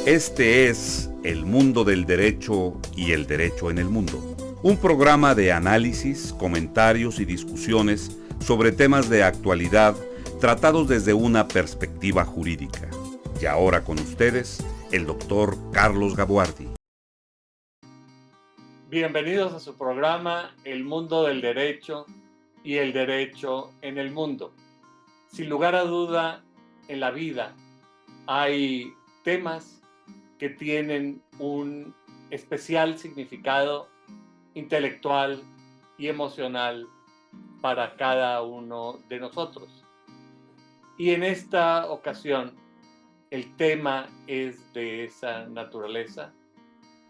Este es El Mundo del Derecho y el Derecho en el Mundo, un programa de análisis, comentarios y discusiones sobre temas de actualidad tratados desde una perspectiva jurídica. Y ahora con ustedes, el doctor Carlos Gaboardi. Bienvenidos a su programa El Mundo del Derecho y el Derecho en el Mundo. Sin lugar a duda, en la vida hay temas que tienen un especial significado intelectual y emocional para cada uno de nosotros. Y en esta ocasión, el tema es de esa naturaleza,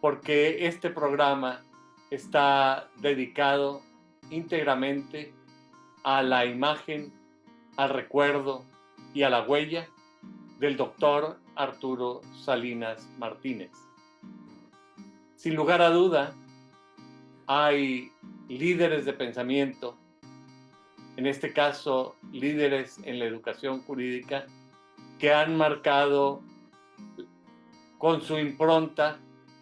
porque este programa está dedicado íntegramente a la imagen, al recuerdo y a la huella del doctor Arturo Salinas Martínez. Sin lugar a duda, hay líderes de pensamiento, en este caso líderes en la educación jurídica, que han marcado con su impronta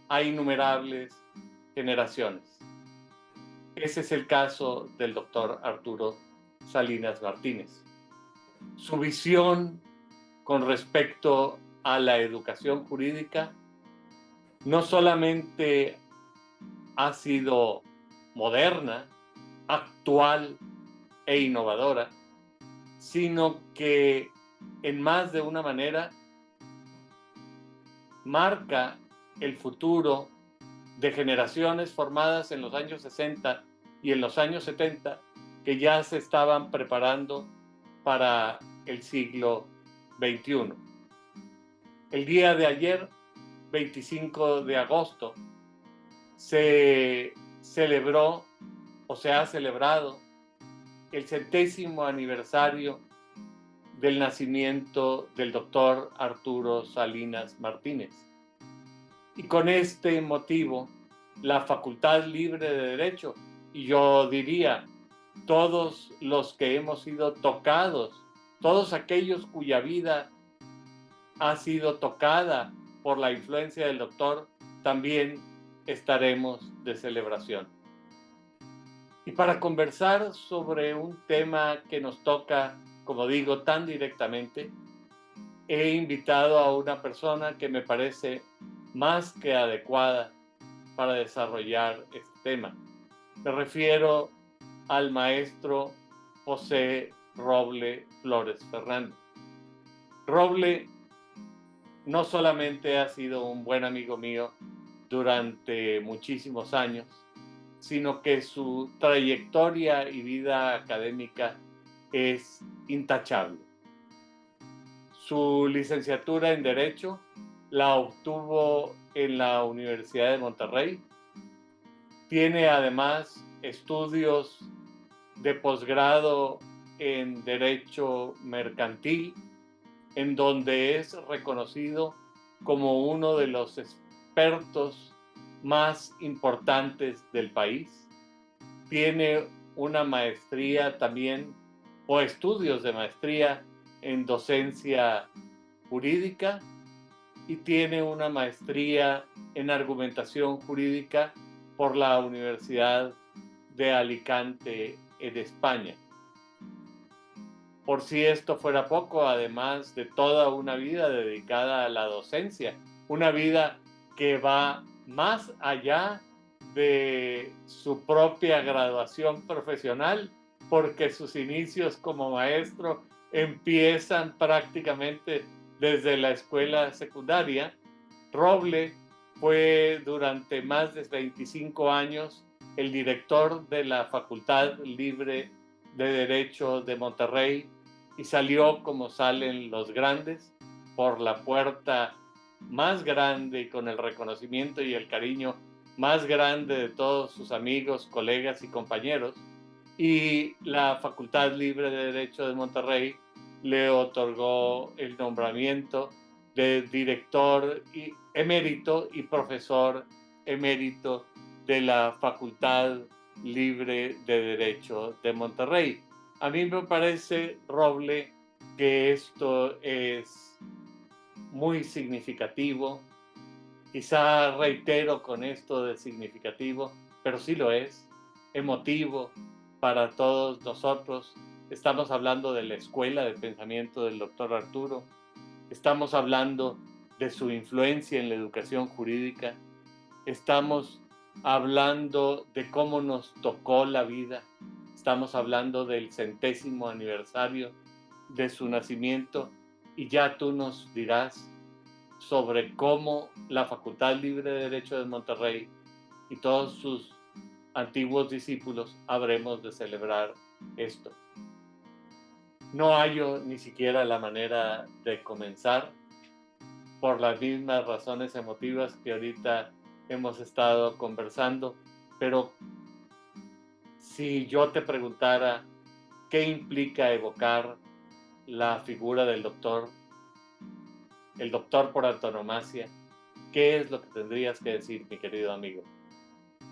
a innumerables generaciones. Ese es el caso del doctor Arturo Salinas Martínez. Su visión con respecto a la educación jurídica no solamente ha sido moderna, actual e innovadora, sino que en más de una manera marca el futuro de generaciones formadas en los años 60 y en los años 70 que ya se estaban preparando para el siglo XXI. El día de ayer, 25 de agosto, se celebró o se ha celebrado el 70º aniversario del nacimiento del doctor Arturo Salinas Martínez. Y con este motivo, la Facultad Libre de Derecho, y yo diría, todos los que hemos sido tocados, todos aquellos cuya vida ha sido tocada por la influencia del doctor, también estaremos de celebración. Y para conversar sobre un tema que nos toca, como digo, tan directamente, he invitado a una persona que me parece más que adecuada para desarrollar este tema. Me refiero al maestro José Roble Flores Fernández. Roble no solamente ha sido un buen amigo mío durante muchísimos años, sino que su trayectoria y vida académica es intachable. Su licenciatura en Derecho la obtuvo en la Universidad de Monterrey. Tiene además estudios de posgrado en Derecho Mercantil, en donde es reconocido como uno de los expertos más importantes del país. Tiene una maestría también, o estudios de maestría en docencia jurídica, y tiene una maestría en argumentación jurídica por la Universidad de Alicante en España. Por si esto fuera poco, además de toda una vida dedicada a la docencia, una vida que va más allá de su propia graduación profesional, porque sus inicios como maestro empiezan prácticamente desde la escuela secundaria. Roble fue durante más de 25 años el director de la Facultad Libre de Derecho de Monterrey y salió, como salen los grandes, por la puerta más grande y con el reconocimiento y el cariño más grande de todos sus amigos, colegas y compañeros. Y la Facultad Libre de Derecho de Monterrey le otorgó el nombramiento de director emérito y profesor emérito de la Facultad Libre de Derecho de Monterrey. A mí me parece, Roble, que esto es muy significativo Quizá reitero con esto de significativo, pero sí lo es, emotivo para todos nosotros. Estamos hablando de la escuela de pensamiento del doctor Arturo, estamos hablando de su influencia en la educación jurídica, estamos hablando de cómo nos tocó la vida, estamos hablando del 100º aniversario de su nacimiento y ya tú nos dirás sobre cómo la Facultad Libre de Derecho de Monterrey y todos sus antiguos discípulos habremos de celebrar esto. No hallo ni siquiera la manera de comenzar por las mismas razones emotivas que ahorita hemos estado conversando, pero si yo te preguntara qué implica evocar la figura del doctor, el doctor por antonomasia, ¿qué es lo que tendrías que decir, mi querido amigo?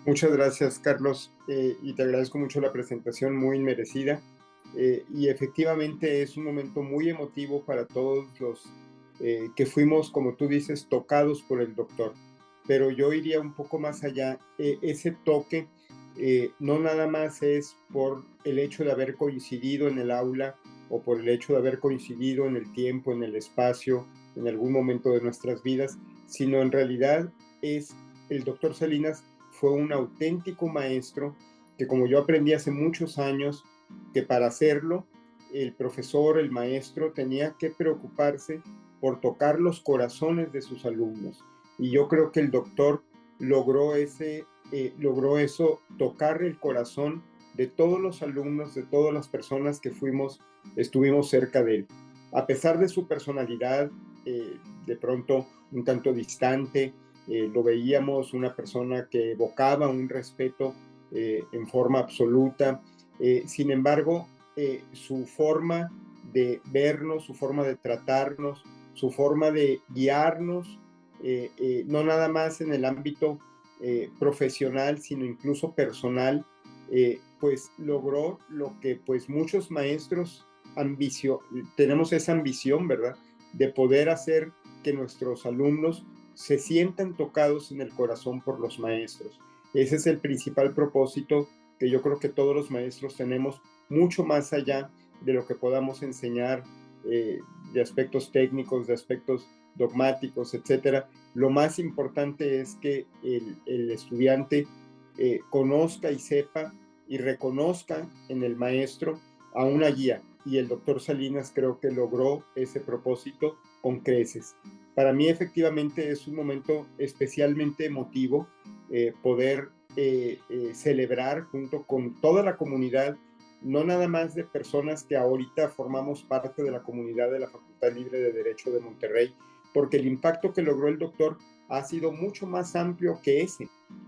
Muchas gracias, Carlos, y te agradezco mucho la presentación, muy merecida. Y efectivamente es un momento muy emotivo para todos los que fuimos, como tú dices, tocados por el doctor. Pero yo iría un poco más allá. Ese toque no nada más es por el hecho de haber coincidido en el aula o por el hecho de haber coincidido en el tiempo, en el espacio, en algún momento de nuestras vidas, sino en realidad es el doctor Salinas fue un auténtico maestro que, como yo aprendí hace muchos años, que para hacerlo el profesor, el maestro, tenía que preocuparse por tocar los corazones de sus alumnos. Y yo creo que el doctor logró eso, tocar el corazón de todos los alumnos, de todas las personas que estuvimos cerca de él. A pesar de su personalidad, de pronto un tanto distante, lo veíamos una persona que evocaba un respeto en forma absoluta. Sin embargo, su forma de vernos, su forma de tratarnos, su forma de guiarnos, no nada más en el ámbito profesional, sino incluso personal, pues logró lo que pues muchos maestros tenemos esa ambición, ¿verdad? De poder hacer que nuestros alumnos se sientan tocados en el corazón por los maestros. Ese es el principal propósito que yo creo que todos los maestros tenemos, mucho más allá de lo que podamos enseñar de aspectos técnicos, de aspectos dogmáticos, etcétera. Lo más importante es que el estudiante conozca y sepa y reconozca en el maestro a una guía. Y el doctor Salinas creo que logró ese propósito con creces. Para mí efectivamente es un momento especialmente emotivo poder celebrar junto con toda la comunidad, no nada más de personas que ahorita formamos parte de la comunidad de la Facultad Libre de Derecho de Monterrey, porque el impacto que logró el doctor ha sido mucho más amplio que ese.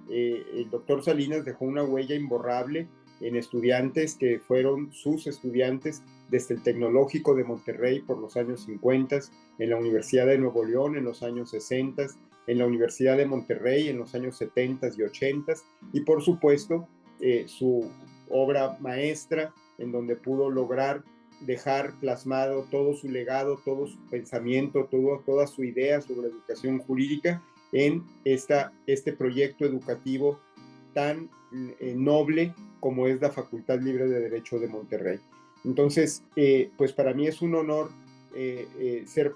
El doctor Salinas dejó una huella imborrable en estudiantes que fueron sus estudiantes desde el Tecnológico de Monterrey por los años 50, en la Universidad de Nuevo León en los años 60, en la Universidad de Monterrey en los años 70 y 80, y por supuesto su obra maestra, en donde pudo lograr dejar plasmado todo su legado, todo su pensamiento, toda su idea sobre educación jurídica en este proyecto educativo tan noble como es la Facultad Libre de Derecho de Monterrey. Entonces, pues para mí es un honor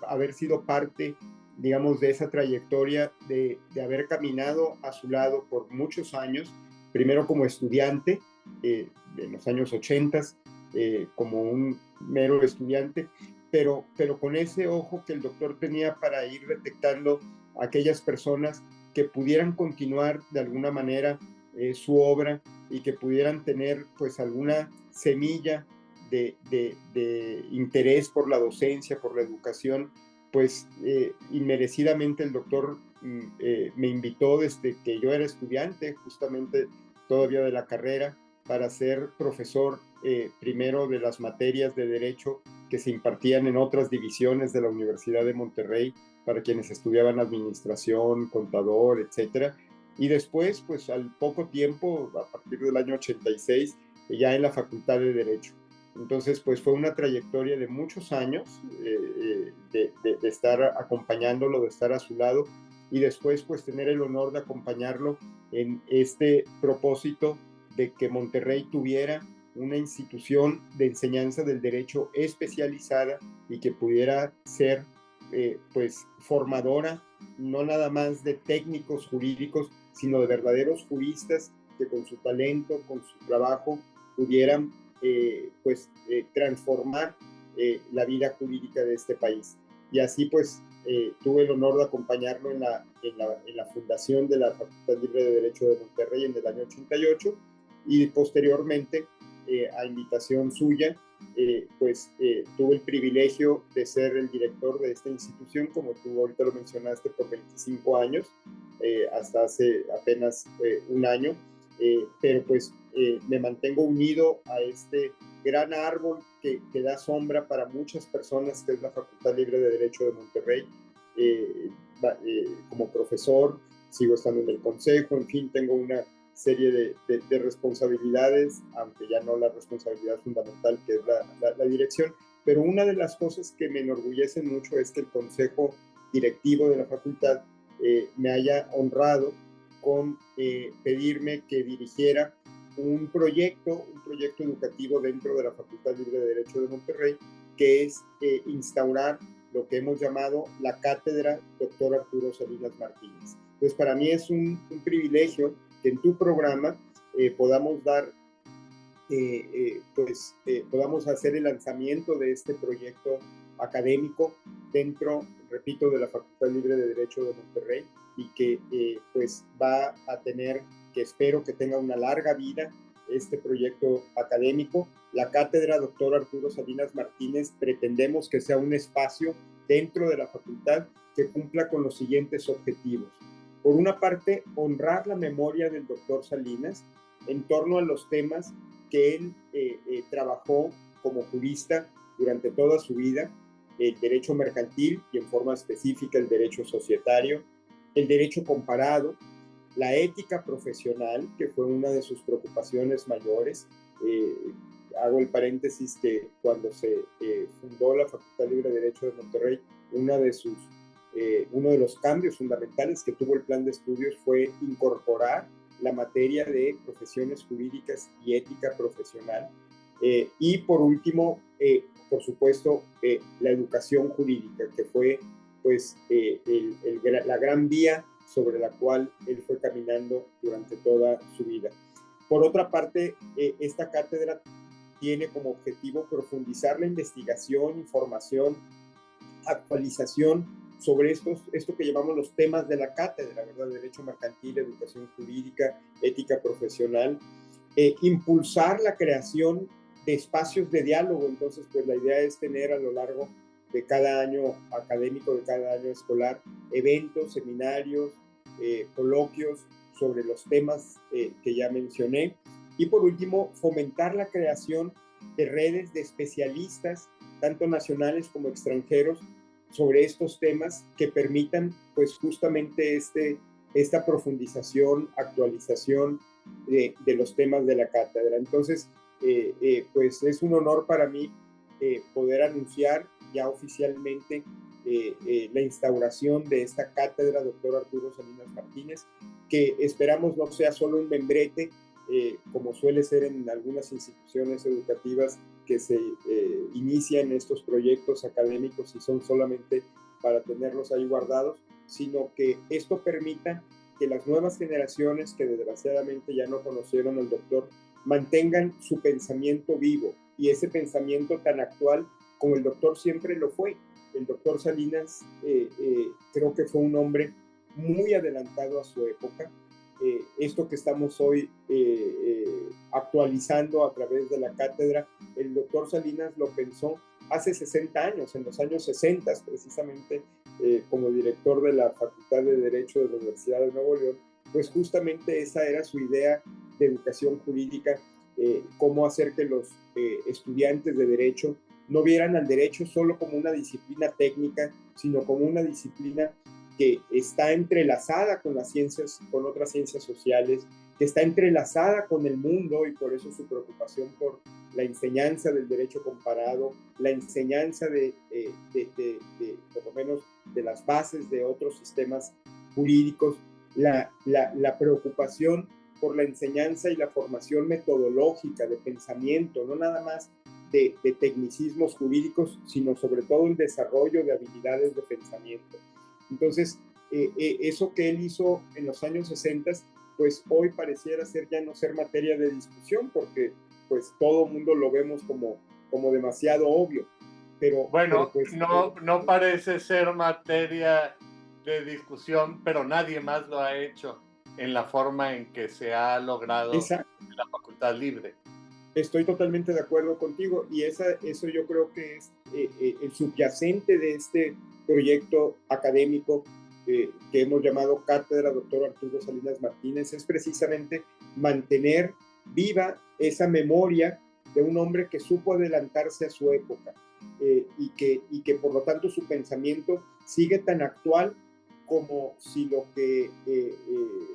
haber sido parte, digamos, de esa trayectoria, de haber caminado a su lado por muchos años, primero como estudiante en los años 80, como un mero estudiante, pero con ese ojo que el doctor tenía para ir detectando a aquellas personas que pudieran continuar de alguna manera su obra y que pudieran tener pues alguna semilla de interés por la docencia, por la educación, pues inmerecidamente el doctor me invitó desde que yo era estudiante, justamente todavía de la carrera, para ser profesor primero de las materias de Derecho que se impartían en otras divisiones de la Universidad de Monterrey, para quienes estudiaban administración, contador, etcétera. Y después, pues al poco tiempo, a partir del año 86, ya en la Facultad de Derecho. Entonces, pues fue una trayectoria de muchos años de estar acompañándolo, de estar a su lado. y después pues tener el honor de acompañarlo en este propósito de que Monterrey tuviera una institución de enseñanza del derecho especializada y que pudiera ser pues formadora no nada más de técnicos jurídicos, sino de verdaderos juristas que con su talento, con su trabajo, pudieran transformar la vida jurídica de este país. Y así pues tuve el honor de acompañarlo en la fundación de la Facultad Libre de Derecho de Monterrey en el año 88 y posteriormente, a invitación suya, tuve el privilegio de ser el director de esta institución, como tú ahorita lo mencionaste, por 25 años, hasta hace apenas un año, pero pues me mantengo unido a este gran árbol que da sombra para muchas personas, que es la Facultad Libre de Derecho de Monterrey. Como profesor, sigo estando en el consejo, en fin, tengo una serie de responsabilidades, aunque ya no la responsabilidad fundamental que es la dirección, pero una de las cosas que me enorgullecen mucho es que el consejo directivo de la facultad me haya honrado con pedirme que dirigiera un proyecto educativo dentro de la Facultad Libre de Derecho de Monterrey, que es instaurar lo que hemos llamado la cátedra Dr. Arturo Salinas Martínez. Entonces, para mí es un privilegio que en tu programa podamos dar, podamos hacer el lanzamiento de este proyecto académico dentro, repito, de la Facultad Libre de Derecho de Monterrey, y que va a tener, que espero que tenga una larga vida, este proyecto académico. La cátedra Dr. Arturo Salinas Martínez pretendemos que sea un espacio dentro de la facultad que cumpla con los siguientes objetivos. Por una parte, honrar la memoria del doctor Salinas en torno a los temas que él trabajó como jurista durante toda su vida: el derecho mercantil y en forma específica el derecho societario, el derecho comparado, la ética profesional, que fue una de sus preocupaciones mayores. Hago el paréntesis que cuando se fundó la Facultad Libre de Derecho de Monterrey, uno de los cambios fundamentales que tuvo el plan de estudios fue incorporar la materia de profesiones jurídicas y ética profesional. Y por último, por supuesto, la educación jurídica, que fue la gran vía sobre la cual él fue caminando durante toda su vida. Por otra parte, esta cátedra tiene como objetivo profundizar la investigación, información, actualización sobre esto que llamamos los temas de la cátedra, ¿verdad? Derecho mercantil, educación jurídica, ética profesional, impulsar la creación de espacios de diálogo. Entonces, pues la idea es tener a lo largo de cada año académico, de cada año escolar, eventos, seminarios, coloquios sobre los temas que ya mencioné. Y por último, fomentar la creación de redes de especialistas, tanto nacionales como extranjeros, sobre estos temas que permitan pues justamente esta profundización, actualización de los temas de la cátedra. Entonces, pues es un honor para mí poder anunciar ya oficialmente la instauración de esta cátedra Dr. Arturo Salinas Martínez, que esperamos no sea solo un membrete, como suele ser en algunas instituciones educativas que se inician estos proyectos académicos y son solamente para tenerlos ahí guardados, sino que esto permita que las nuevas generaciones que desgraciadamente ya no conocieron al doctor mantengan su pensamiento vivo, y ese pensamiento tan actual como el doctor siempre lo fue. El doctor Salinas creo que fue un hombre muy adelantado a su época. Esto que estamos hoy actualizando a través de la cátedra, el doctor Salinas lo pensó hace 60 años, en los años 60, precisamente como director de la Facultad de Derecho de la Universidad de Nuevo León. Pues justamente esa era su idea de educación jurídica, cómo hacer que los estudiantes de derecho no vieran al derecho solo como una disciplina técnica, sino como una disciplina que está entrelazada con las ciencias, con otras ciencias sociales, que está entrelazada con el mundo, y por eso su preocupación por la enseñanza del derecho comparado, la enseñanza por lo menos de las bases de otros sistemas jurídicos, la preocupación por la enseñanza y la formación metodológica de pensamiento, no nada más de tecnicismos jurídicos, sino sobre todo el desarrollo de habilidades de pensamiento. Entonces, eso que él hizo en los años 60, pues hoy pareciera ser ya no ser materia de discusión, porque pues todo el mundo lo vemos como demasiado obvio. Bueno, pues, no parece ser materia de discusión, pero nadie más lo ha hecho en la forma en que se ha logrado en la Facultad Libre. Estoy totalmente de acuerdo contigo, y eso yo creo que es el subyacente de este proyecto académico que hemos llamado Cátedra Dr. Arturo Salinas Martínez, es precisamente mantener viva esa memoria de un hombre que supo adelantarse a su época, y que por lo tanto su pensamiento sigue tan actual como si lo que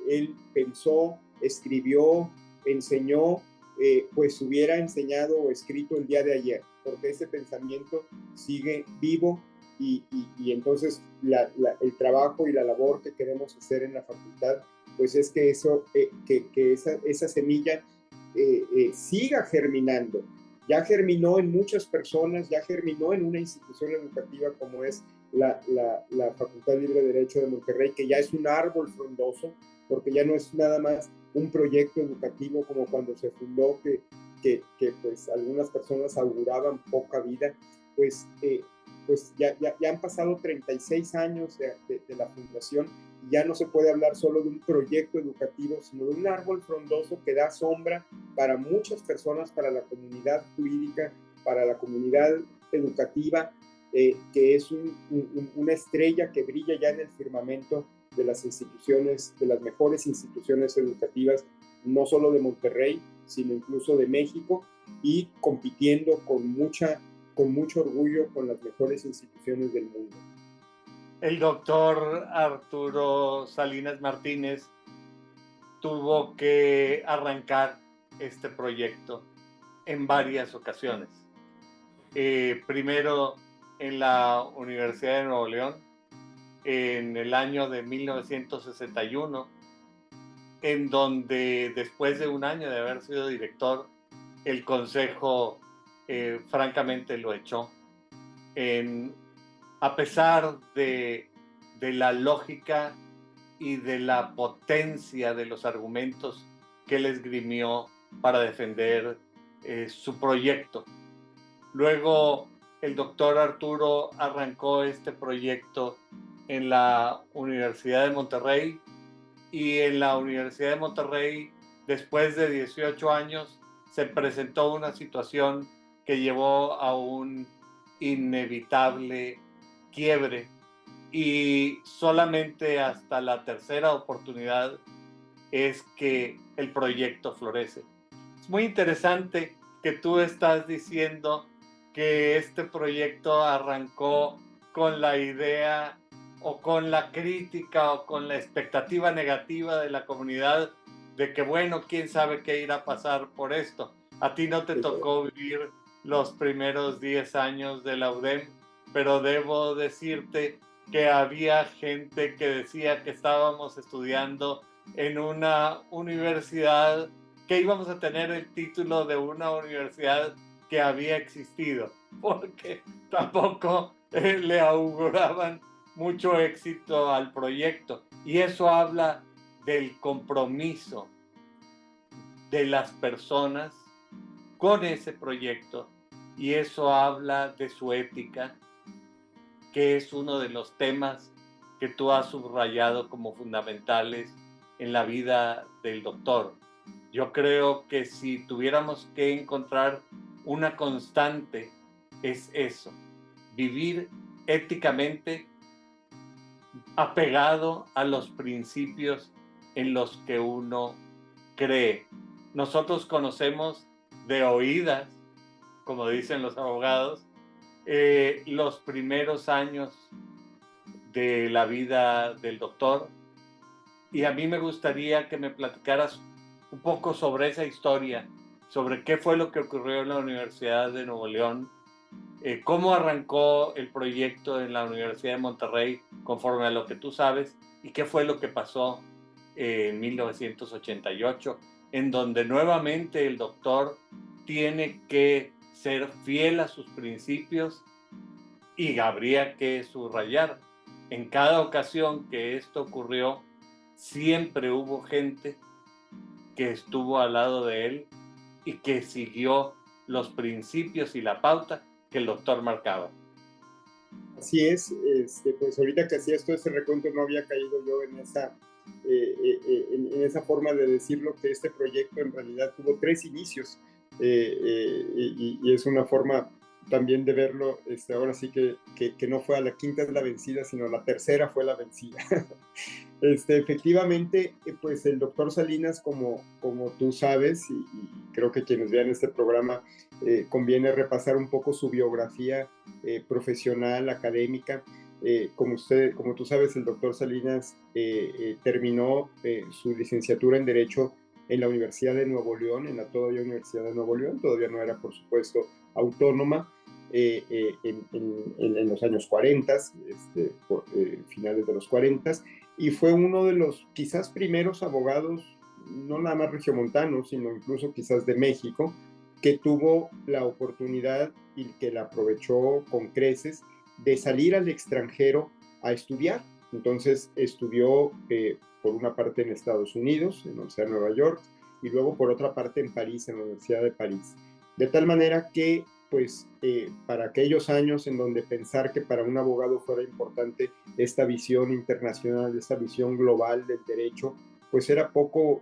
él pensó, escribió, enseñó, pues hubiera enseñado o escrito el día de ayer, porque ese pensamiento sigue vivo, y entonces el trabajo y la labor que queremos hacer en la facultad, pues es que esa semilla siga germinando. Ya germinó en muchas personas, ya germinó en una institución educativa como es la Facultad Libre de Derecho de Monterrey, que ya es un árbol frondoso, porque ya no es nada más un proyecto educativo como cuando se fundó, que pues algunas personas auguraban poca vida. Pues ya han pasado 36 años de la fundación, y ya no se puede hablar solo de un proyecto educativo, sino de un árbol frondoso que da sombra para muchas personas, para la comunidad jurídica, para la comunidad educativa, que es una estrella que brilla ya en el firmamento de las instituciones, de las mejores instituciones educativas, no solo de Monterrey, sino incluso de México, y compitiendo con mucho orgullo con las mejores instituciones del mundo. El doctor Arturo Salinas Martínez tuvo que arrancar este proyecto en varias ocasiones. Primero en la Universidad de Nuevo León, en el año de 1961, en donde después de un año de haber sido director, el consejo francamente lo echó. A pesar de la lógica y de la potencia de los argumentos que él esgrimió para defender su proyecto. Luego el doctor Arturo arrancó este proyecto en la Universidad de Monterrey, y en la Universidad de Monterrey, después de 18 años, se presentó una situación que llevó a un inevitable quiebre, y solamente hasta la tercera oportunidad es que el proyecto florece. Es muy interesante que tú estás diciendo que este proyecto arrancó con la idea o con la crítica o con la expectativa negativa de la comunidad de que, bueno, quién sabe qué irá a pasar por esto. A ti no te tocó vivir los primeros 10 años de la UDEM, pero debo decirte que había gente que decía que estábamos estudiando en una universidad, que íbamos a tener el título de una universidad que había existido, porque tampoco le auguraban mucho éxito al proyecto. Y eso habla del compromiso de las personas con ese proyecto, y eso habla de su ética, que es uno de los temas que tú has subrayado como fundamentales en la vida del doctor. Yo creo que si tuviéramos que encontrar una constante, es eso: vivir éticamente apegado a los principios en los que uno cree. Nosotros conocemos de oídas, como dicen los abogados, los primeros años de la vida del doctor, y a mí me gustaría que me platicaras un poco sobre esa historia, sobre qué fue lo que ocurrió en la Universidad de Nuevo León ¿Cómo arrancó el proyecto en la Universidad de Monterrey conforme a lo que tú sabes? ¿Y qué fue lo que pasó en 1988, en donde nuevamente el doctor tiene que ser fiel a sus principios y habría que subrayar, en cada ocasión que esto ocurrió, siempre hubo gente que estuvo al lado de él y que siguió los principios y la pauta que el doctor marcaba? Así es, pues ahorita que hacías todo ese recuento no había caído yo en esa forma de decirlo, que este proyecto en realidad tuvo 3 inicios, y es una forma también de verlo, ahora sí que no fue a la quinta es la vencida, sino la tercera fue la vencida. Efectivamente, pues el doctor Salinas, como tú sabes, y creo que quienes vean este programa, conviene repasar un poco su biografía profesional, académica. Como tú sabes, el doctor Salinas terminó su licenciatura en Derecho en la Universidad de Nuevo León, en la todavía Universidad de Nuevo León, todavía no era, por supuesto, autónoma, en los años 40, finales de los 40, y fue uno de los quizás primeros abogados, no nada más regiomontanos, sino incluso quizás de México, que tuvo la oportunidad y que la aprovechó con creces de salir al extranjero a estudiar. Entonces estudió por una parte en Estados Unidos, en la Universidad de Nueva York, y luego por otra parte en París, en la Universidad de París. De tal manera que pues para aquellos años en donde pensar que para un abogado fuera importante esta visión internacional, esta visión global del derecho, pues era poco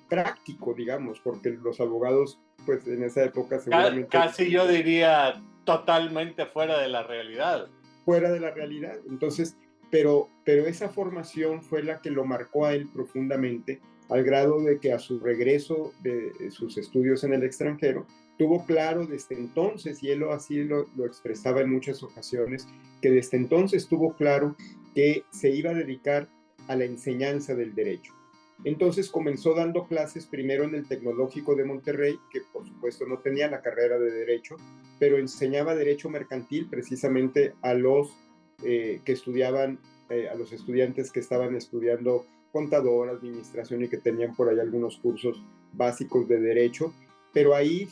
práctico, digamos, porque los abogados, pues en esa época seguramente... Casi yo diría totalmente fuera de la realidad. Fuera de la realidad. Entonces, pero esa formación fue la que lo marcó a él profundamente, al grado de que a su regreso de sus estudios en el extranjero, tuvo claro desde entonces, y él así lo expresaba en muchas ocasiones, que desde entonces tuvo claro que se iba a dedicar a la enseñanza del derecho. Entonces comenzó dando clases primero en el Tecnológico de Monterrey, que por supuesto no tenía la carrera de Derecho, pero enseñaba Derecho Mercantil precisamente a los que estudiaban, a los estudiantes que estaban estudiando contador, administración y que tenían por ahí algunos cursos básicos de Derecho. Pero ahí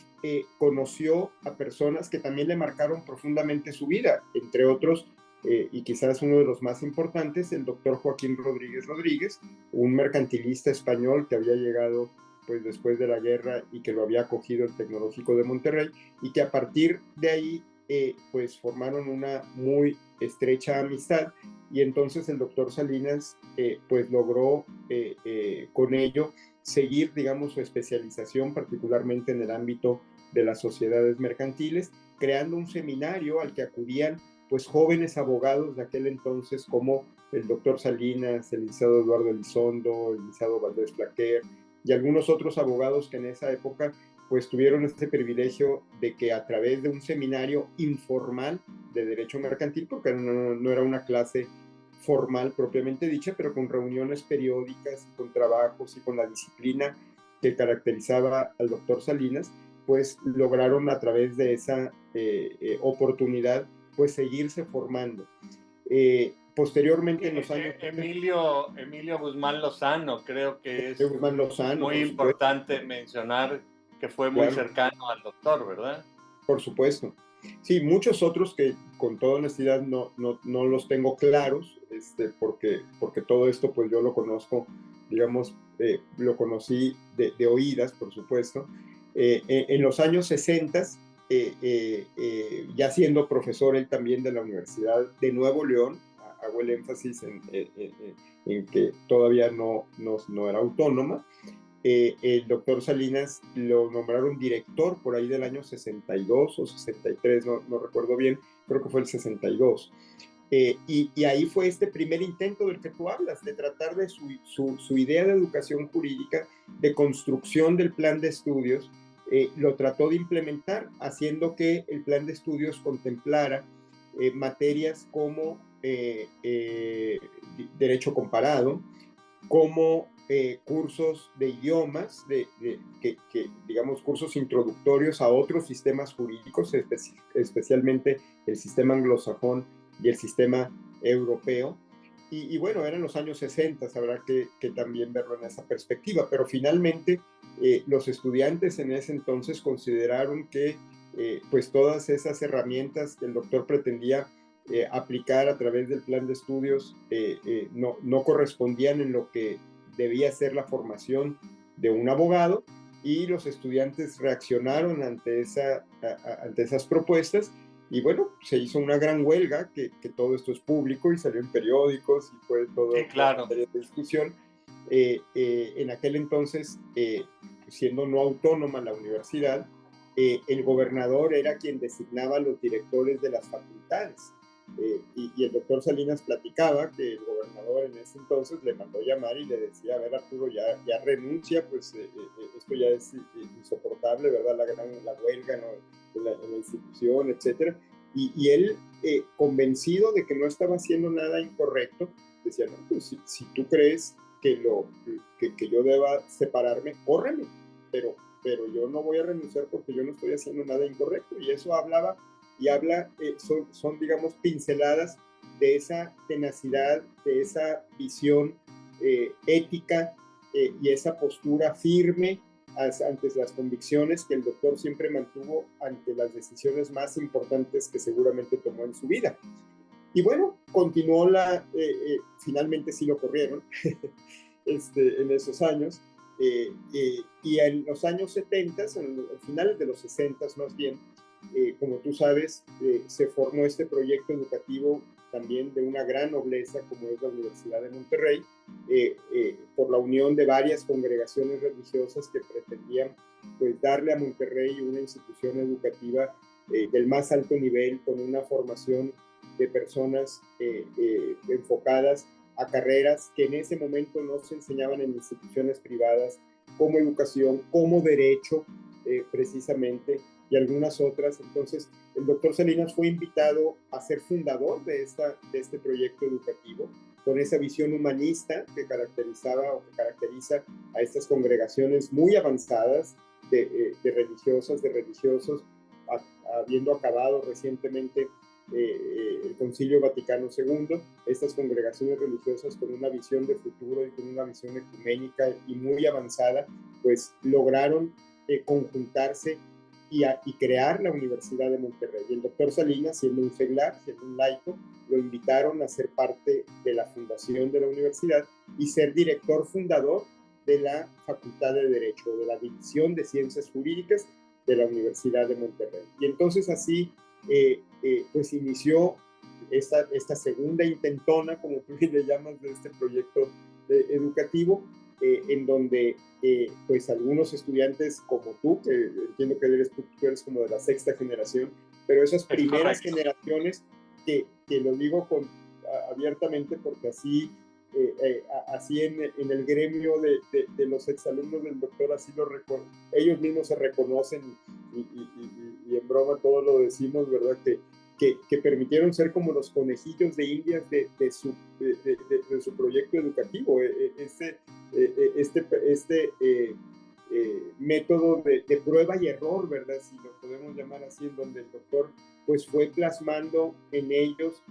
conoció a personas que también le marcaron profundamente su vida, entre otros, y quizás uno de los más importantes, el doctor Joaquín Rodríguez Rodríguez, un mercantilista español que había llegado pues después de la guerra y que lo había acogido el Tecnológico de Monterrey, y que a partir de ahí pues formaron una muy estrecha amistad, y entonces el doctor Salinas pues logró con ello seguir, digamos, su especialización particularmente en el ámbito de las sociedades mercantiles, creando un seminario al que acudían pues jóvenes abogados de aquel entonces, como el doctor Salinas, el licenciado Eduardo Elizondo, el licenciado Valdés Flaquer y algunos otros abogados que en esa época pues tuvieron este privilegio de que a través de un seminario informal de derecho mercantil, porque no era una clase formal propiamente dicha, pero con reuniones periódicas, con trabajos y con la disciplina que caracterizaba al doctor Salinas, pues lograron a través de esa oportunidad pues seguirse formando. Posteriormente en los años... Emilio Guzmán Lozano, creo que es Guzmán Lozano, muy importante mencionar que fue muy cercano al doctor, ¿verdad? Por supuesto. Sí, muchos otros que con toda honestidad no los tengo claros, porque todo esto pues yo lo conozco, digamos, lo conocí de oídas, por supuesto. En los años 60, ya siendo profesor él también de la Universidad de Nuevo León, hago el énfasis en que todavía no era autónoma, el doctor Salinas lo nombraron director por ahí del año 62 o 63, no recuerdo bien, creo que fue el 62. Y ahí fue este primer intento del que tú hablas, de tratar de su idea de educación jurídica, de construcción del plan de estudios, lo trató de implementar, haciendo que el plan de estudios contemplara materias como derecho comparado, como cursos de idiomas, digamos, cursos introductorios a otros sistemas jurídicos, especialmente el sistema anglosajón y el sistema europeo. Y bueno, eran los años 60, habrá que también verlo en esa perspectiva, pero finalmente los estudiantes en ese entonces consideraron que pues todas esas herramientas que el doctor pretendía aplicar a través del plan de estudios no correspondían en lo que debía ser la formación de un abogado, y los estudiantes reaccionaron ante esas propuestas. Y bueno, se hizo una gran huelga, que todo esto es público y salió en periódicos y fue todo sí, claro, materia de discusión. En aquel entonces, siendo no autónoma la universidad, el gobernador era quien designaba a los directores de las facultades. Y el doctor Salinas platicaba que el gobernador en ese entonces le mandó llamar y le decía: a ver, Arturo, ya renuncia, pues esto ya es insoportable, ¿verdad? La huelga, ¿no? en la institución, etcétera. Y él, convencido de que no estaba haciendo nada incorrecto, decía: no, pues si tú crees que yo deba separarme, córreme, pero yo no voy a renunciar porque yo no estoy haciendo nada incorrecto. Y eso habla, son, digamos, pinceladas de esa tenacidad, de esa visión ética y esa postura firme ante las convicciones que el doctor siempre mantuvo ante las decisiones más importantes que seguramente tomó en su vida. Y bueno, continuó finalmente sí lo corrieron en esos años. Y en los años 70, a finales de los 60 más bien, como tú sabes, se formó este proyecto educativo también de una gran nobleza como es la Universidad de Monterrey, por la unión de varias congregaciones religiosas que pretendían pues darle a Monterrey una institución educativa del más alto nivel, con una formación de personas enfocadas a carreras que en ese momento no se enseñaban en instituciones privadas, como educación, como derecho, precisamente, y algunas otras. Entonces, el doctor Salinas fue invitado a ser fundador de este proyecto educativo, con esa visión humanista que caracterizaba o que caracteriza a estas congregaciones muy avanzadas de religiosas, de religiosos, habiendo acabado recientemente el Concilio Vaticano II, estas congregaciones religiosas con una visión de futuro y con una visión ecuménica y muy avanzada, pues lograron conjuntarse y crear la Universidad de Monterrey. Y el doctor Salinas, siendo un seglar, siendo un laico, lo invitaron a ser parte de la fundación de la universidad y ser director fundador de la Facultad de Derecho, de la División de Ciencias Jurídicas de la Universidad de Monterrey. Y entonces así pues inició esta segunda intentona, como tú le llamas, de este proyecto educativo, en donde pues algunos estudiantes como tú, que entiendo que tú eres como de la sexta generación, pero esas primeras generaciones, que lo digo abiertamente porque así en el gremio de los exalumnos del doctor, así ellos mismos se reconocen y en broma todos lo decimos, ¿verdad? Que permitieron ser como los conejillos de indias de su proyecto educativo. Este método de prueba y error, ¿verdad? Si lo podemos llamar así, en donde el doctor pues fue plasmando en ellos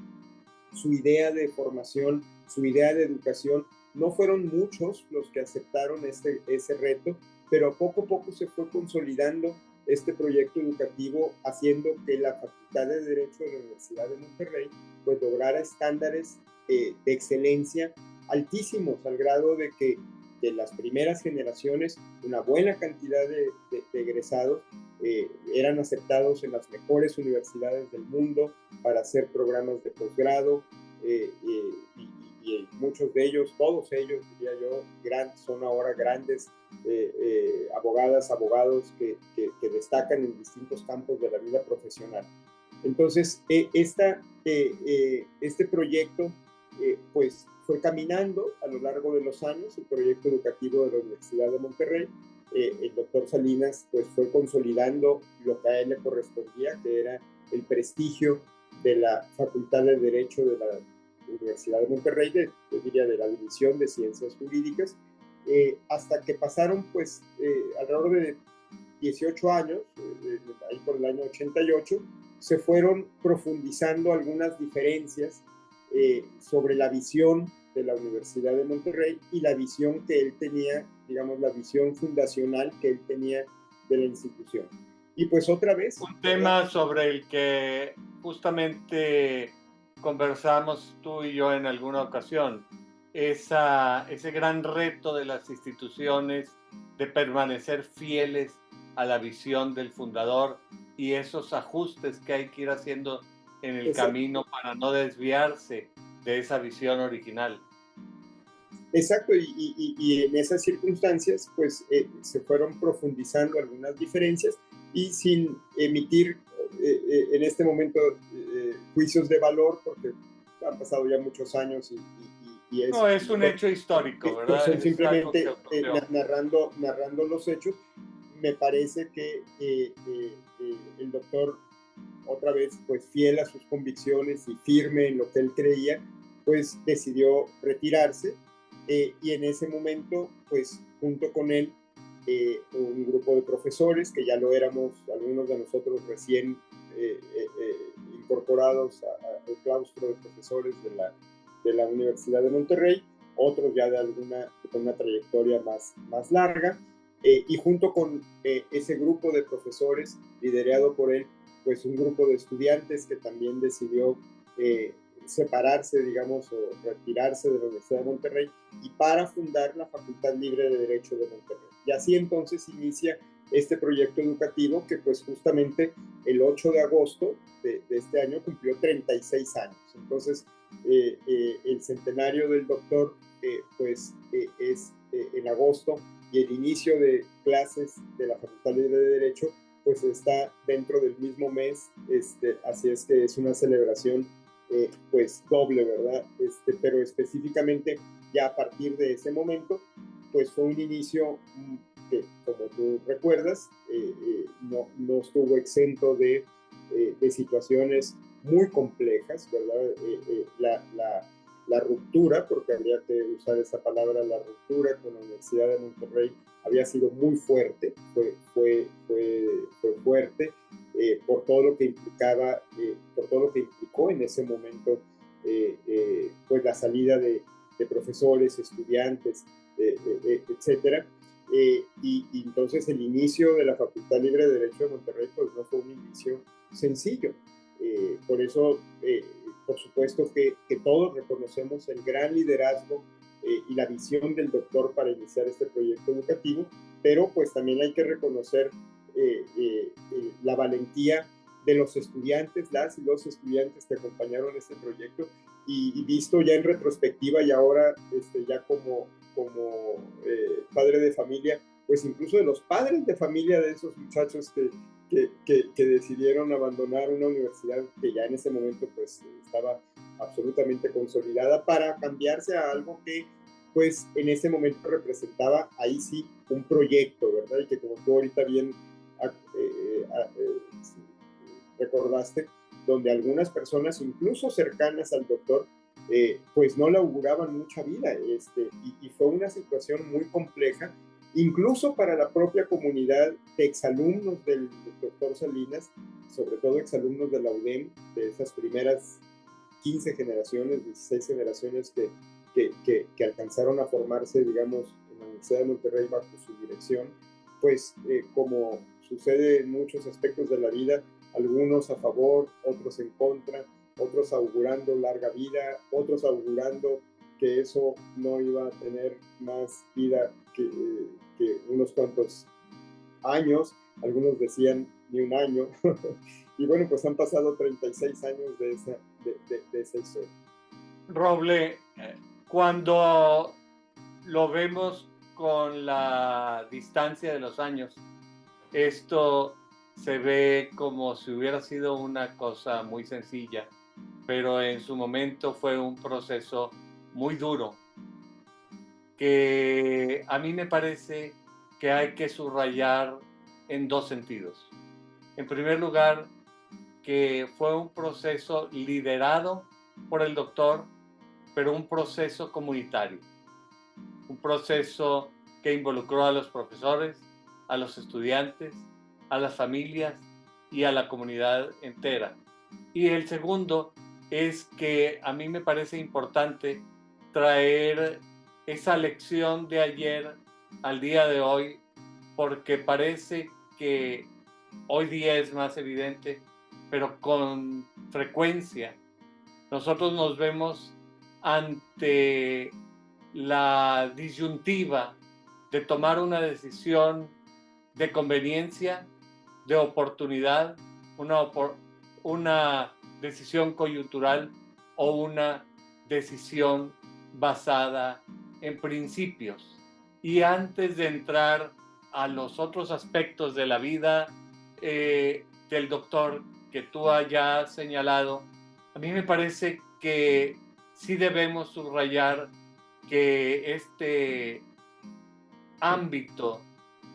su idea de formación, su idea de educación. No fueron muchos los que aceptaron ese reto, pero poco a poco se fue consolidando este proyecto educativo, haciendo que la Facultad de Derecho de la Universidad de Monterrey pues lograra estándares de excelencia altísimos, al grado de que de las primeras generaciones una buena cantidad de egresados eran aceptados en las mejores universidades del mundo para hacer programas de posgrado, y muchos de ellos, todos ellos, diría yo, son ahora grandes abogados que destacan en distintos campos de la vida profesional. Entonces, este proyecto pues fue caminando a lo largo de los años, el proyecto educativo de la Universidad de Monterrey. El doctor Salinas pues fue consolidando lo que a él le correspondía, que era el prestigio de la Facultad de Derecho de la Universidad de Monterrey, yo diría de la División de Ciencias Jurídicas, hasta que pasaron pues alrededor de 18 años, ahí por el año 88, se fueron profundizando algunas diferencias sobre la visión de la Universidad de Monterrey y la visión que él tenía, digamos, la visión fundacional que él tenía de la institución. Y pues otra vez... Un tema sobre el que justamente conversamos tú y yo en alguna ocasión, ese gran reto de las instituciones de permanecer fieles a la visión del fundador y esos ajustes que hay que ir haciendo en el camino para no desviarse de esa visión original. Exacto, y en esas circunstancias pues se fueron profundizando algunas diferencias y sin emitir en este momento juicios de valor, porque han pasado ya muchos años y es... No, es un hecho histórico, ¿verdad? Son simplemente es narrando los hechos. Me parece que el doctor, otra vez, pues fiel a sus convicciones y firme en lo que él creía, pues decidió retirarse. Y en ese momento, pues junto con él, un grupo de profesores, que ya lo éramos algunos de nosotros recién incorporados al claustro de profesores de la Universidad de Monterrey, otros ya con una trayectoria más larga, y junto con ese grupo de profesores, liderado por él, pues un grupo de estudiantes que también decidió separarse, digamos, o retirarse de la Universidad de Monterrey y para fundar la Facultad Libre de Derecho de Monterrey. Y así entonces inicia este proyecto educativo que pues justamente el 8 de agosto de este año cumplió 36 años. Entonces el centenario del doctor pues es en agosto y el inicio de clases de la Facultad Libre de Derecho pues está dentro del mismo mes, así es que es una celebración pues doble, ¿verdad? Pero específicamente ya a partir de ese momento, pues fue un inicio que, como tú recuerdas, no estuvo exento de situaciones muy complejas, ¿verdad? La ruptura, porque habría que usar esa palabra, la ruptura con la Universidad de Monterrey había sido muy fuerte, fue fuerte, por todo lo que implicaba, por todo lo que implicó en ese momento, pues la salida de profesores, estudiantes, etcétera. Y entonces el inicio de la Facultad Libre de Derecho de Monterrey pues no fue un inicio sencillo. Por eso, por supuesto que todos reconocemos el gran liderazgo y la visión del doctor para iniciar este proyecto educativo, pero pues también hay que reconocer la valentía de los estudiantes, las y los estudiantes que acompañaron este proyecto y visto ya en retrospectiva y ahora ya como padre de familia, pues incluso de los padres de familia de esos muchachos que decidieron abandonar una universidad que ya en ese momento pues estaba absolutamente consolidada para cambiarse a algo que pues en ese momento representaba ahí sí un proyecto, ¿verdad? Y que como tú ahorita bien recordaste, donde algunas personas incluso cercanas al doctor pues no le auguraban mucha vida y fue una situación muy compleja incluso para la propia comunidad de exalumnos del doctor Salinas, sobre todo exalumnos de la UDEM, de esas primeras 15 generaciones, 16 generaciones que alcanzaron a formarse, digamos, en la Universidad de Monterrey bajo su dirección, pues como sucede en muchos aspectos de la vida, algunos a favor, otros en contra, otros augurando larga vida, otros augurando que eso no iba a tener más vida que unos cuantos años, algunos decían ni un año, y bueno, pues han pasado 36 años de esa historia. Roble, cuando lo vemos con la distancia de los años, esto se ve como si hubiera sido una cosa muy sencilla, pero en su momento fue un proceso muy duro, que a mí me parece que hay que subrayar en dos sentidos. En primer lugar, que fue un proceso liderado por el doctor, pero un proceso comunitario, un proceso que involucró a los profesores, a los estudiantes, a las familias y a la comunidad entera. Y el segundo es que a mí me parece importante traer esa lección de ayer al día de hoy, porque parece que hoy día es más evidente, pero con frecuencia nosotros nos vemos ante la disyuntiva de tomar una decisión de conveniencia, de oportunidad, una decisión coyuntural o una decisión basada en principios. Y antes de entrar a los otros aspectos de la vida del doctor que tú hayas señalado, a mí me parece que sí debemos subrayar que este ámbito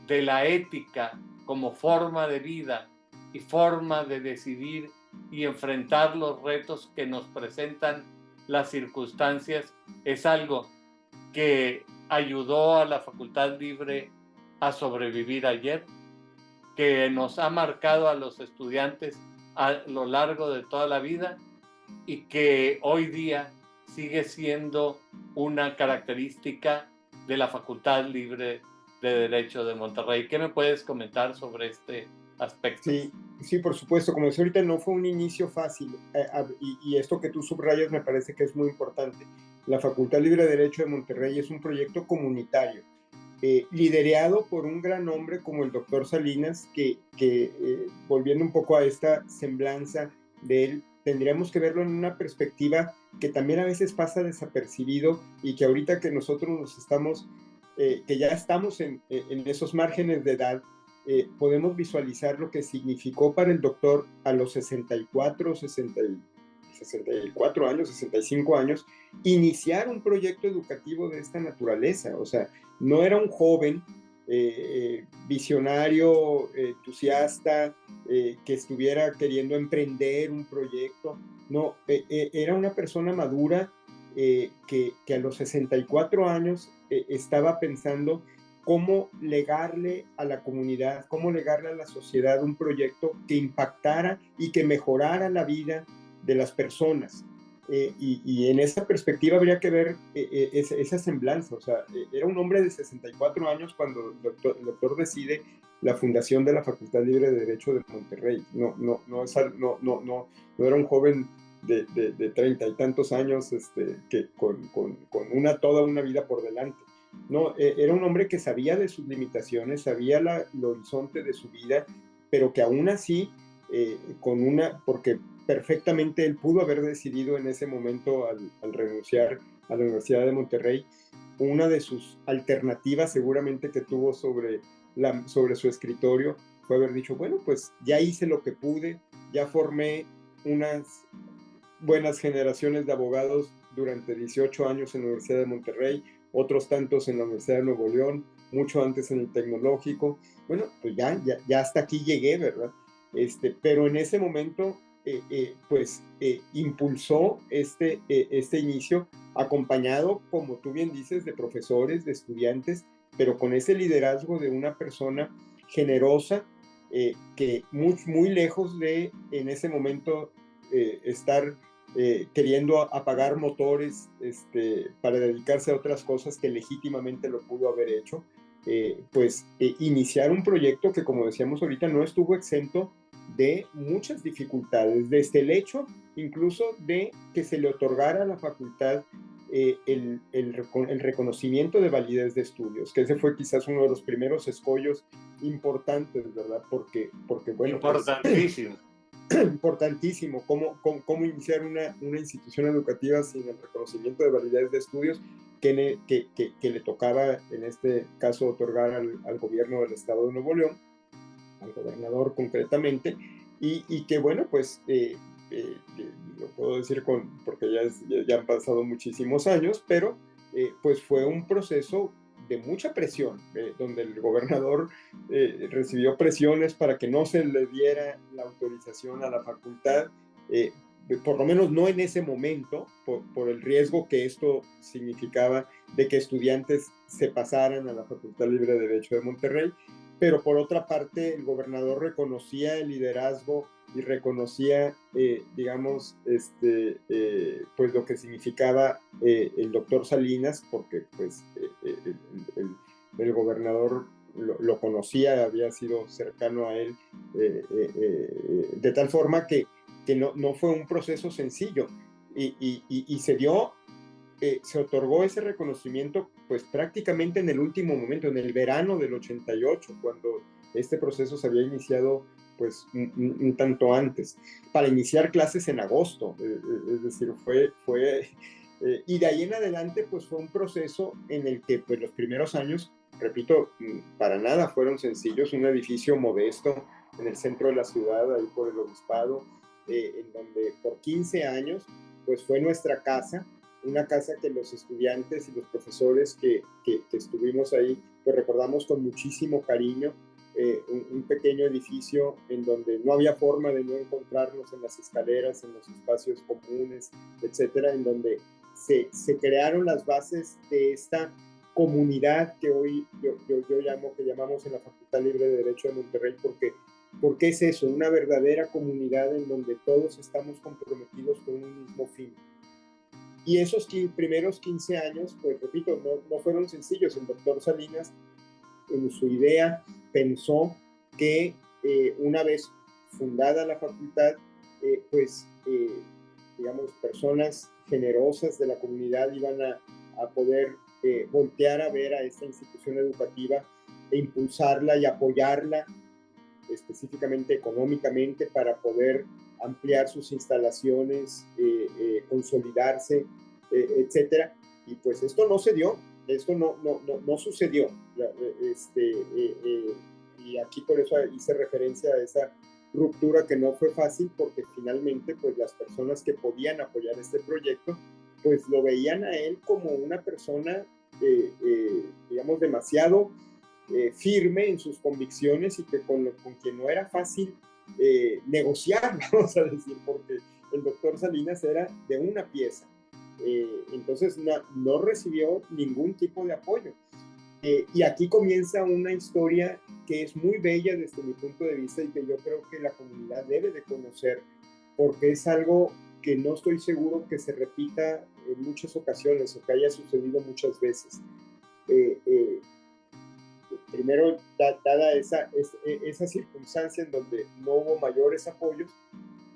de la ética como forma de vida y forma de decidir y enfrentar los retos que nos presentan las circunstancias es algo que ayudó a la Facultad Libre a sobrevivir ayer, que nos ha marcado a los estudiantes a lo largo de toda la vida y que hoy día sigue siendo una característica de la Facultad Libre de Derecho de Monterrey. ¿Qué me puedes comentar sobre este aspecto? Sí, sí, por supuesto. Como decía ahorita, no fue un inicio fácil. Y esto que tú subrayas me parece que es muy importante. La Facultad Libre de Derecho de Monterrey es un proyecto comunitario, liderado por un gran hombre como el doctor Salinas, que volviendo un poco a esta semblanza de él, tendríamos que verlo en una perspectiva que también a veces pasa desapercibido y que ahorita que nosotros nos estamos, que ya estamos en esos márgenes de edad, podemos visualizar lo que significó para el doctor a los 64 años, 65 años, iniciar un proyecto educativo de esta naturaleza. O sea, no era un joven visionario, entusiasta, que estuviera queriendo emprender un proyecto. No, era una persona madura que a los 64 años estaba pensando cómo legarle a la comunidad, cómo legarle a la sociedad un proyecto que impactara y que mejorara la vida de las personas. Y en esa perspectiva habría que ver esa semblanza. O sea, era un hombre de 64 años cuando el doctor decide la fundación de la Facultad Libre de Derecho de Monterrey. No era un joven de 30 y tantos años que con toda una vida por delante. No, era un hombre que sabía de sus limitaciones, sabía el horizonte de su vida, pero que aún así, porque perfectamente él pudo haber decidido en ese momento al renunciar a la Universidad de Monterrey, una de sus alternativas seguramente que tuvo sobre su escritorio fue haber dicho, bueno, pues ya hice lo que pude, ya formé unas buenas generaciones de abogados durante 18 años en la Universidad de Monterrey, otros tantos en la Universidad de Nuevo León, mucho antes en el Tecnológico. Bueno, pues ya hasta aquí llegué, ¿verdad? Pero en ese momento, impulsó este inicio, acompañado, como tú bien dices, de profesores, de estudiantes, pero con ese liderazgo de una persona generosa, que muy lejos de, en ese momento, estar queriendo apagar motores para dedicarse a otras cosas que legítimamente lo pudo haber hecho, iniciar un proyecto que, como decíamos ahorita, no estuvo exento de muchas dificultades, desde el hecho incluso de que se le otorgara a la facultad el reconocimiento de validez de estudios, que ese fue quizás uno de los primeros escollos importantes, ¿verdad? Porque bueno, importantísimo. Importantísimo, cómo iniciar una institución educativa sin el reconocimiento de validez de estudios que le tocaba, en este caso, otorgar al gobierno del estado de Nuevo León, al gobernador concretamente, y que bueno, pues lo puedo decir porque ya han pasado muchísimos años, pero pues fue un proceso de mucha presión, donde el gobernador recibió presiones para que no se le diera la autorización a la facultad, por lo menos no en ese momento, por el riesgo que esto significaba de que estudiantes se pasaran a la Facultad Libre de Derecho de Monterrey, pero por otra parte el gobernador reconocía el liderazgo y reconocía, digamos, pues lo que significaba el doctor Salinas, porque pues el gobernador lo conocía, había sido cercano a él, de tal forma que no fue un proceso sencillo y se otorgó ese reconocimiento pues prácticamente en el último momento, en el verano del 88, cuando este proceso se había iniciado pues un tanto antes, para iniciar clases en agosto, es decir, y de ahí en adelante pues fue un proceso en el que pues los primeros años, repito, para nada fueron sencillos, un edificio modesto en el centro de la ciudad, ahí por el obispado, en donde por 15 años pues fue nuestra casa, una casa que los estudiantes y los profesores que estuvimos ahí pues recordamos con muchísimo cariño, un pequeño edificio en donde no había forma de no encontrarnos en las escaleras, en los espacios comunes, etcétera, en donde se crearon las bases de esta comunidad que hoy que llamamos en la Facultad Libre de Derecho de Monterrey, porque es eso, una verdadera comunidad en donde todos estamos comprometidos con un mismo fin. Y esos primeros 15 años, pues repito, no fueron sencillos. El doctor Salinas, en su idea, pensó que una vez fundada la facultad, digamos, personas generosas de la comunidad iban a poder voltear a ver a esta institución educativa e impulsarla y apoyarla específicamente económicamente para poder ampliar sus instalaciones, consolidarse, etcétera. Y pues esto no se dio, esto no sucedió. Y aquí por eso hice referencia a esa ruptura que no fue fácil, porque finalmente pues las personas que podían apoyar este proyecto pues lo veían a él como una persona digamos demasiado firme en sus convicciones y que con quien no era fácil negociar, vamos a decir, porque el doctor Salinas era de una pieza. Entonces no recibió ningún tipo de apoyo. Y aquí comienza una historia que es muy bella desde mi punto de vista y que yo creo que la comunidad debe de conocer, porque es algo que no estoy seguro que se repita en muchas ocasiones o que haya sucedido muchas veces. Primero, dada esa circunstancia en donde no hubo mayores apoyos,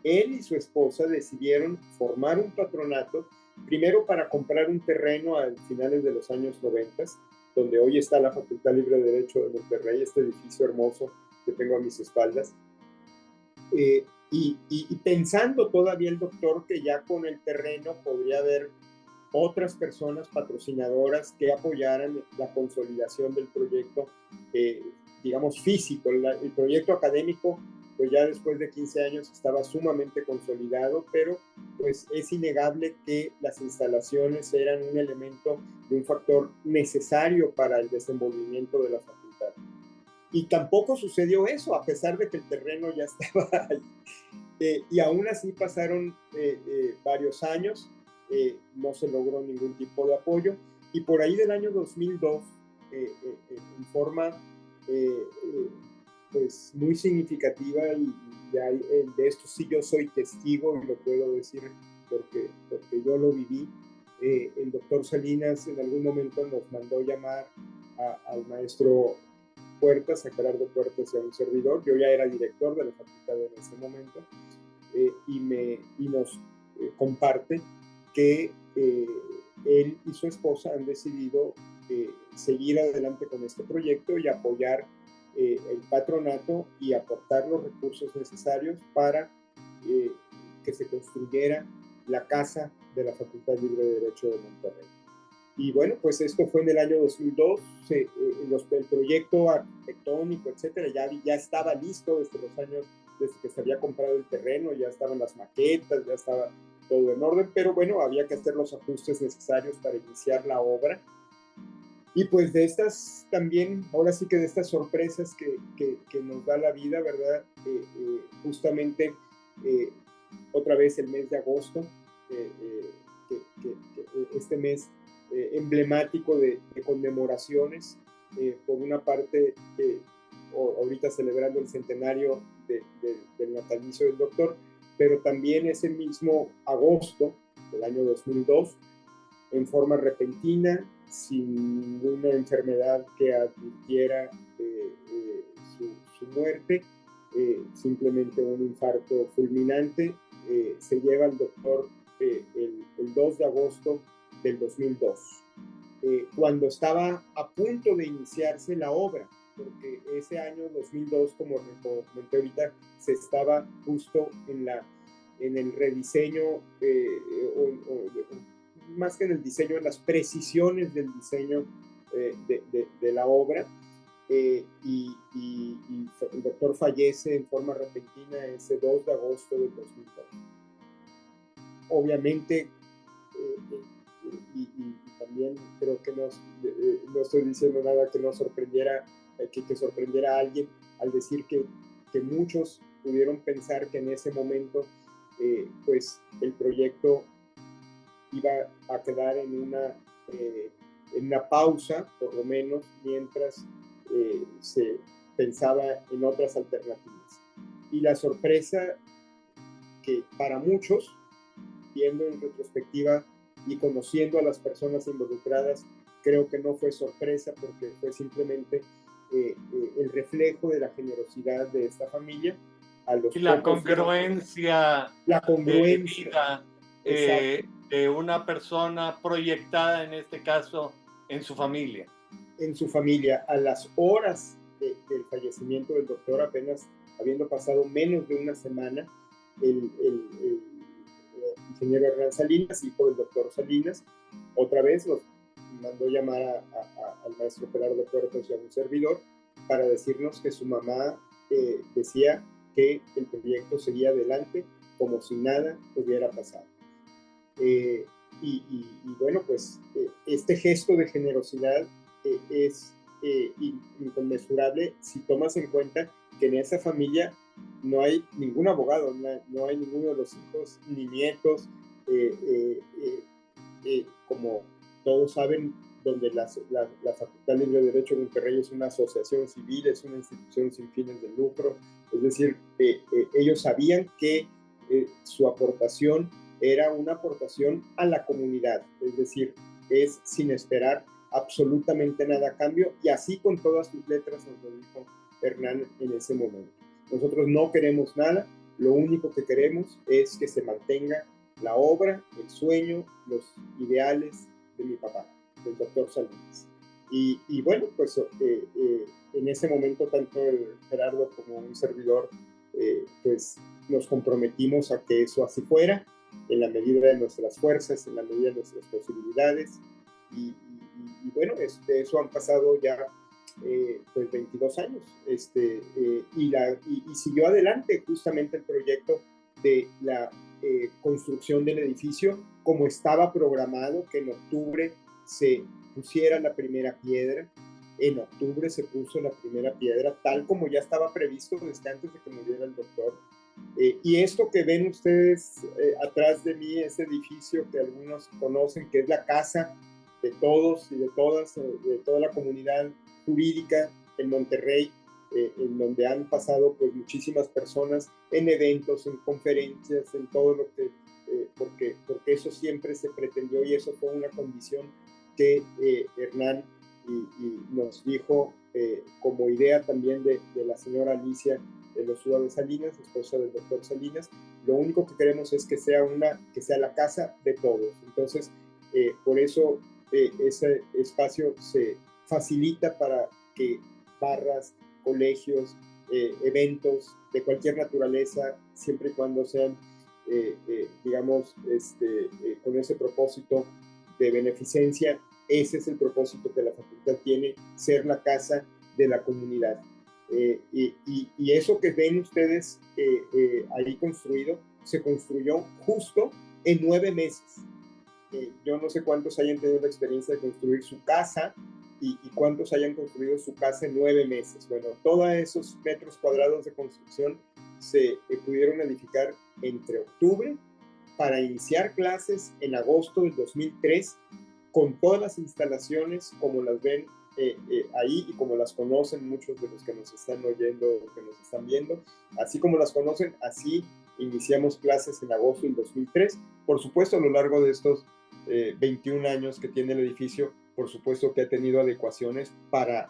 él y su esposa decidieron formar un patronato, primero para comprar un terreno a finales de los años 90, donde hoy está la Facultad Libre de Derecho de Monterrey, este edificio hermoso que tengo a mis espaldas. Y pensando todavía el doctor que ya con el terreno podría haber otras personas patrocinadoras que apoyaran la consolidación del proyecto, digamos, físico. El proyecto académico, pues ya después de 15 años estaba sumamente consolidado, pero pues es innegable que las instalaciones eran un elemento de un factor necesario para el desenvolvimiento de la facultad. Y tampoco sucedió eso, a pesar de que el terreno ya estaba ahí. Y aún así pasaron varios años, no se logró ningún tipo de apoyo, y por ahí del año 2002, en forma pues muy significativa, y de esto sí yo soy testigo y lo puedo decir porque yo lo viví, el doctor Salinas en algún momento nos mandó llamar al maestro Puertas, a Gerardo Puertas y a un servidor. Yo ya era director de la facultad en ese momento, y nos comparte que él y su esposa han decidido seguir adelante con este proyecto y apoyar el patronato y aportar los recursos necesarios para que se construyera la casa de la Facultad Libre de Derecho de Monterrey. Y bueno, pues esto fue en el año 2002, el proyecto arquitectónico, etcétera, ya estaba listo desde los años, desde que se había comprado el terreno, ya estaban las maquetas, ya estaba todo en orden, pero bueno, había que hacer los ajustes necesarios para iniciar la obra. Y pues de estas también, ahora sí que de estas sorpresas que nos da la vida, ¿verdad? Justamente otra vez el mes de agosto, este mes emblemático de conmemoraciones, por una parte, ahorita celebrando el centenario del natalicio del doctor, pero también ese mismo agosto del año 2002, en forma repentina, sin ninguna enfermedad que advirtiera su muerte, simplemente un infarto fulminante, se lleva al doctor el 2 de agosto del 2002, cuando estaba a punto de iniciarse la obra, porque ese año 2002, como comenté ahorita, se estaba justo en el rediseño, más que en el diseño, en las precisiones del diseño de la obra, y el doctor fallece en forma repentina ese 2 de agosto del 2002. Obviamente, y también creo que no estoy diciendo nada que no sorprendiera, que sorprendiera a alguien al decir que muchos pudieron pensar que en ese momento pues el proyecto iba a quedar en una pausa, por lo menos, mientras se pensaba en otras alternativas. Y la sorpresa que para muchos, viendo en retrospectiva y conociendo a las personas involucradas, creo que no fue sorpresa, porque fue simplemente el reflejo de la generosidad de esta familia. Y la congruencia, de vida de una persona proyectada, en este caso, en su familia. En su familia, a las horas del fallecimiento del doctor, apenas habiendo pasado menos de una semana, el ingeniero Hernán Salinas, hijo del doctor Salinas, otra vez nos mandó llamar al maestro Gerardo Puertos y a un servidor para decirnos que su mamá decía que el proyecto seguía adelante como si nada hubiera pasado. Y bueno, pues este gesto de generosidad es inconmensurable si tomas en cuenta que en esa familia no hay ningún abogado, no hay ninguno de los hijos ni nietos, como todos saben, donde la Facultad Libre de Derecho de Monterrey es una asociación civil, es una institución sin fines de lucro, es decir, ellos sabían que su aportación era una aportación a la comunidad, es decir, es sin esperar absolutamente nada a cambio, y así con todas sus letras nos lo dijo Hernán en ese momento. Nosotros no queremos nada, lo único que queremos es que se mantenga la obra, el sueño, los ideales de mi papá, del doctor Salinas. Y bueno, pues en ese momento tanto Gerardo como un servidor pues nos comprometimos a que eso así fuera, en la medida de nuestras fuerzas, en la medida de nuestras posibilidades, y bueno, de eso han pasado ya pues 22 años, y siguió adelante justamente el proyecto de la construcción del edificio como estaba programado, que en octubre se pusiera la primera piedra. En octubre se puso la primera piedra, tal como ya estaba previsto desde antes de que muriera el doctor. Y esto que ven ustedes atrás de mí, ese edificio que algunos conocen, que es la casa de todos y de todas, de toda la comunidad jurídica en Monterrey, en donde han pasado pues muchísimas personas en eventos, en conferencias, en todo lo que, porque eso siempre se pretendió, y eso fue una condición que Hernán y nos dijo como idea también de la señora Alicia Elosúa de Salinas, esposa del doctor Salinas. Lo único que queremos es que sea la casa de todos. Entonces, por eso ese espacio se facilita para que barras, colegios, eventos de cualquier naturaleza, siempre y cuando sean, digamos, con ese propósito de beneficencia. Ese es el propósito que la facultad tiene, ser la casa de la comunidad. Y eso que ven ustedes ahí construido, se construyó justo en 9 meses. Yo no sé cuántos hayan tenido la experiencia de construir su casa y cuántos hayan construido su casa en 9 meses. Bueno, todos esos metros cuadrados de construcción se pudieron edificar entre octubre para iniciar clases en agosto del 2003 con todas las instalaciones como las ven ahí y como las conocen muchos de los que nos están oyendo o que nos están viendo. Así como las conocen, así iniciamos clases en agosto del 2003. Por supuesto, a lo largo de estos 21 años que tiene el edificio, por supuesto que ha tenido adecuaciones para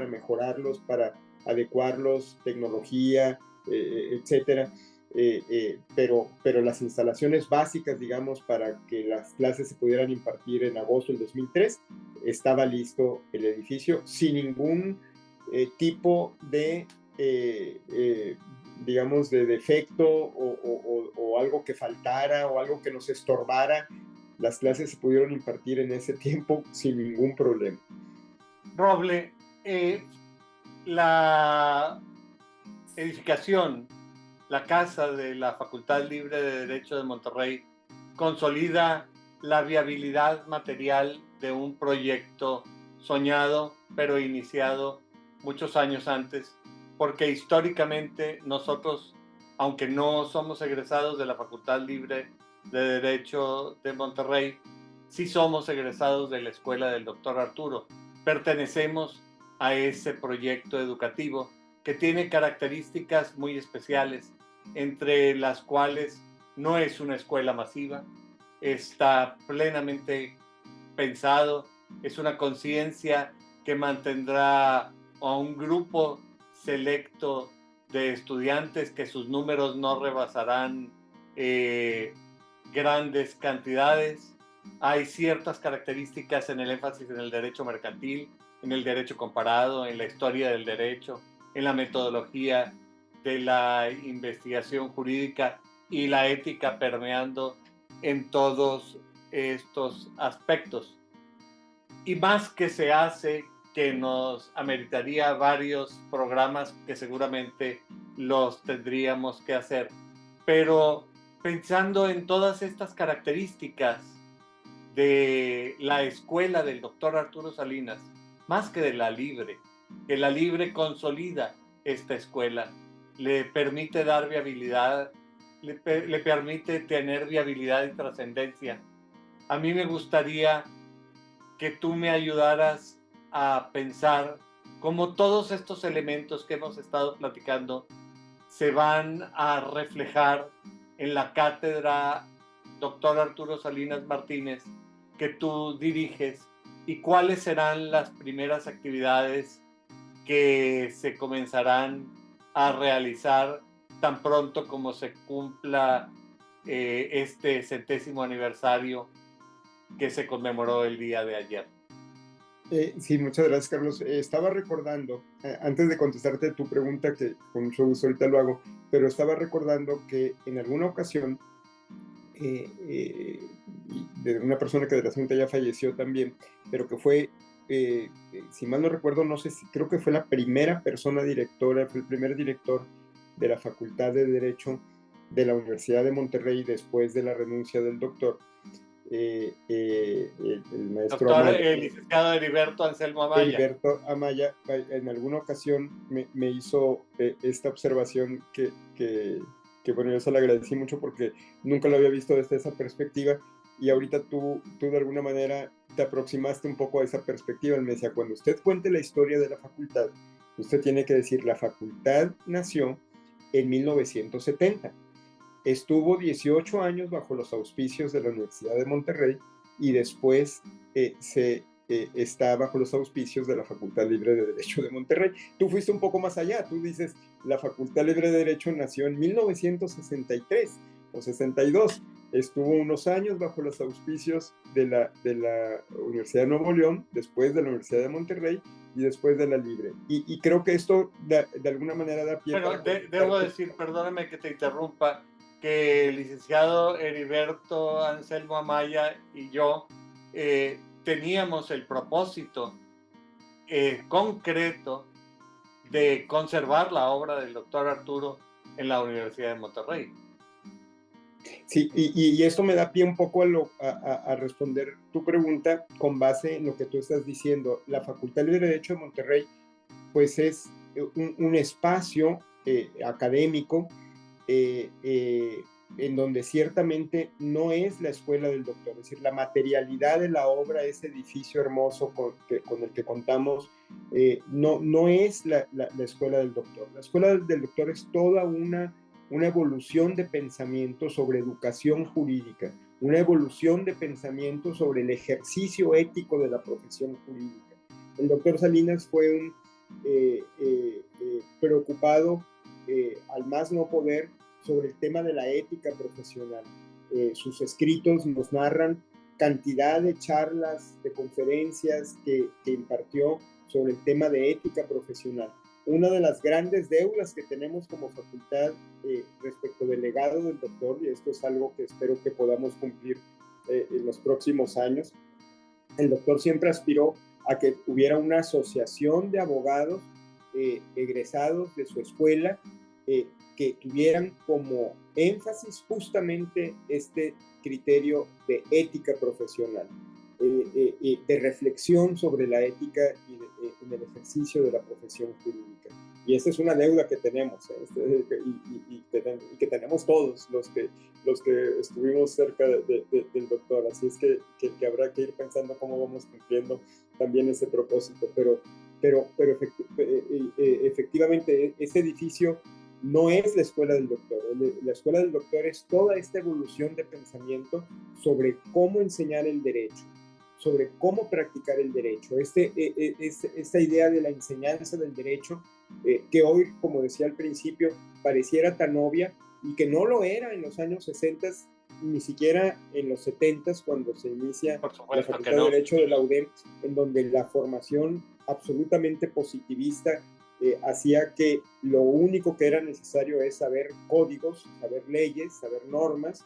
mejorarlos, para adecuarlos, tecnología, etcétera. Pero las instalaciones básicas, digamos, para que las clases se pudieran impartir en agosto del 2003, estaba listo el edificio sin ningún tipo de, digamos, de defecto o algo que faltara o algo que nos estorbara. Las clases se pudieron impartir en ese tiempo sin ningún problema. Roble, la edificación, la casa de la Facultad Libre de Derecho de Monterrey consolida la viabilidad material de un proyecto soñado, pero iniciado muchos años antes, porque históricamente nosotros, aunque no somos egresados de la Facultad Libre de Derecho de Monterrey, sí somos egresados de la Escuela del Dr. Arturo. Pertenecemos a ese proyecto educativo que tiene características muy especiales, entre las cuales no es una escuela masiva, está plenamente pensado, es una conciencia que mantendrá a un grupo selecto de estudiantes que sus números no rebasarán grandes cantidades. Hay ciertas características en el énfasis en el derecho mercantil, en el derecho comparado, en la historia del derecho, en la metodología de la investigación jurídica y la ética permeando en todos estos aspectos. Y más que se hace, que nos ameritaría varios programas que seguramente los tendríamos que hacer. Pero pensando en todas estas características de la escuela del doctor Arturo Salinas, más que de la Libre, que la Libre consolida esta escuela, le permite dar viabilidad, le permite tener viabilidad y trascendencia. A mí me gustaría que tú me ayudaras a pensar cómo todos estos elementos que hemos estado platicando se van a reflejar en la cátedra Dr. Arturo Salinas Martínez que tú diriges, y cuáles serán las primeras actividades que se comenzarán a realizar tan pronto como se cumpla este 70º aniversario que se conmemoró el día de ayer. Sí, muchas gracias, Carlos. Estaba recordando, antes de contestarte tu pregunta, que con mucho gusto ahorita lo hago, pero estaba recordando que en alguna ocasión de una persona que desgraciadamente ya falleció también, pero que fue, si mal no recuerdo, no sé si, creo que fue la primera persona directora, fue el primer director de la Facultad de Derecho de la Universidad de Monterrey después de la renuncia del doctor. El maestro Doctor, Amaya, el licenciado Heriberto Anselmo Amaya. Heriberto Amaya en alguna ocasión me hizo esta observación que bueno, yo se la agradecí mucho porque nunca lo había visto desde esa perspectiva, y ahorita tú de alguna manera te aproximaste un poco a esa perspectiva. Él me decía, cuando usted cuente la historia de la facultad, usted tiene que decir, la facultad nació en 1970. Estuvo 18 años bajo los auspicios de la Universidad de Monterrey y después está bajo los auspicios de la Facultad Libre de Derecho de Monterrey. Tú fuiste un poco más allá, tú dices, la Facultad Libre de Derecho nació en 1963 o 62, estuvo unos años bajo los auspicios de la Universidad de Nuevo León, después de la Universidad de Monterrey y después de la Libre. Y creo que esto de alguna manera da pie. Pero debo decir, perdóname que te interrumpa, que el licenciado Heriberto Anselmo Amaya y yo teníamos el propósito concreto de conservar la obra del doctor Arturo en la Universidad de Monterrey. Sí, y esto me da pie un poco a responder tu pregunta con base en lo que tú estás diciendo. La Facultad de Derecho de Monterrey, pues es un espacio académico, en donde ciertamente no es la escuela del doctor, es decir, la materialidad de la obra, ese edificio hermoso con el que contamos, no es la escuela del doctor. La escuela del doctor es toda una evolución de pensamiento sobre educación jurídica, una evolución de pensamiento sobre el ejercicio ético de la profesión jurídica. El doctor Salinas fue un preocupado al más no poder sobre el tema de la ética profesional. Sus escritos nos narran cantidad de charlas, de conferencias que impartió sobre el tema de ética profesional. Una de las grandes deudas que tenemos como facultad respecto del legado del doctor, y esto es algo que espero que podamos cumplir en los próximos años, el doctor siempre aspiró a que hubiera una asociación de abogados egresados de su escuela que tuvieran como énfasis justamente este criterio de ética profesional, de reflexión sobre la ética en el ejercicio de la profesión jurídica. Y esa es una deuda que tenemos, y que tenemos todos los que estuvimos cerca del doctor. Así es que habrá que ir pensando cómo vamos cumpliendo también ese propósito. Pero efectivamente, ese edificio no es la escuela del doctor. La escuela del doctor es toda esta evolución de pensamiento sobre cómo enseñar el derecho, sobre cómo practicar el derecho. Esta idea de la enseñanza del derecho, que hoy, como decía al principio, pareciera tan obvia y que no lo era en los años 60, ni siquiera en los 70, cuando se inicia la Facultad de Derecho de la UDEM, en donde la formación absolutamente positivista hacía que lo único que era necesario es saber códigos, saber leyes, saber normas,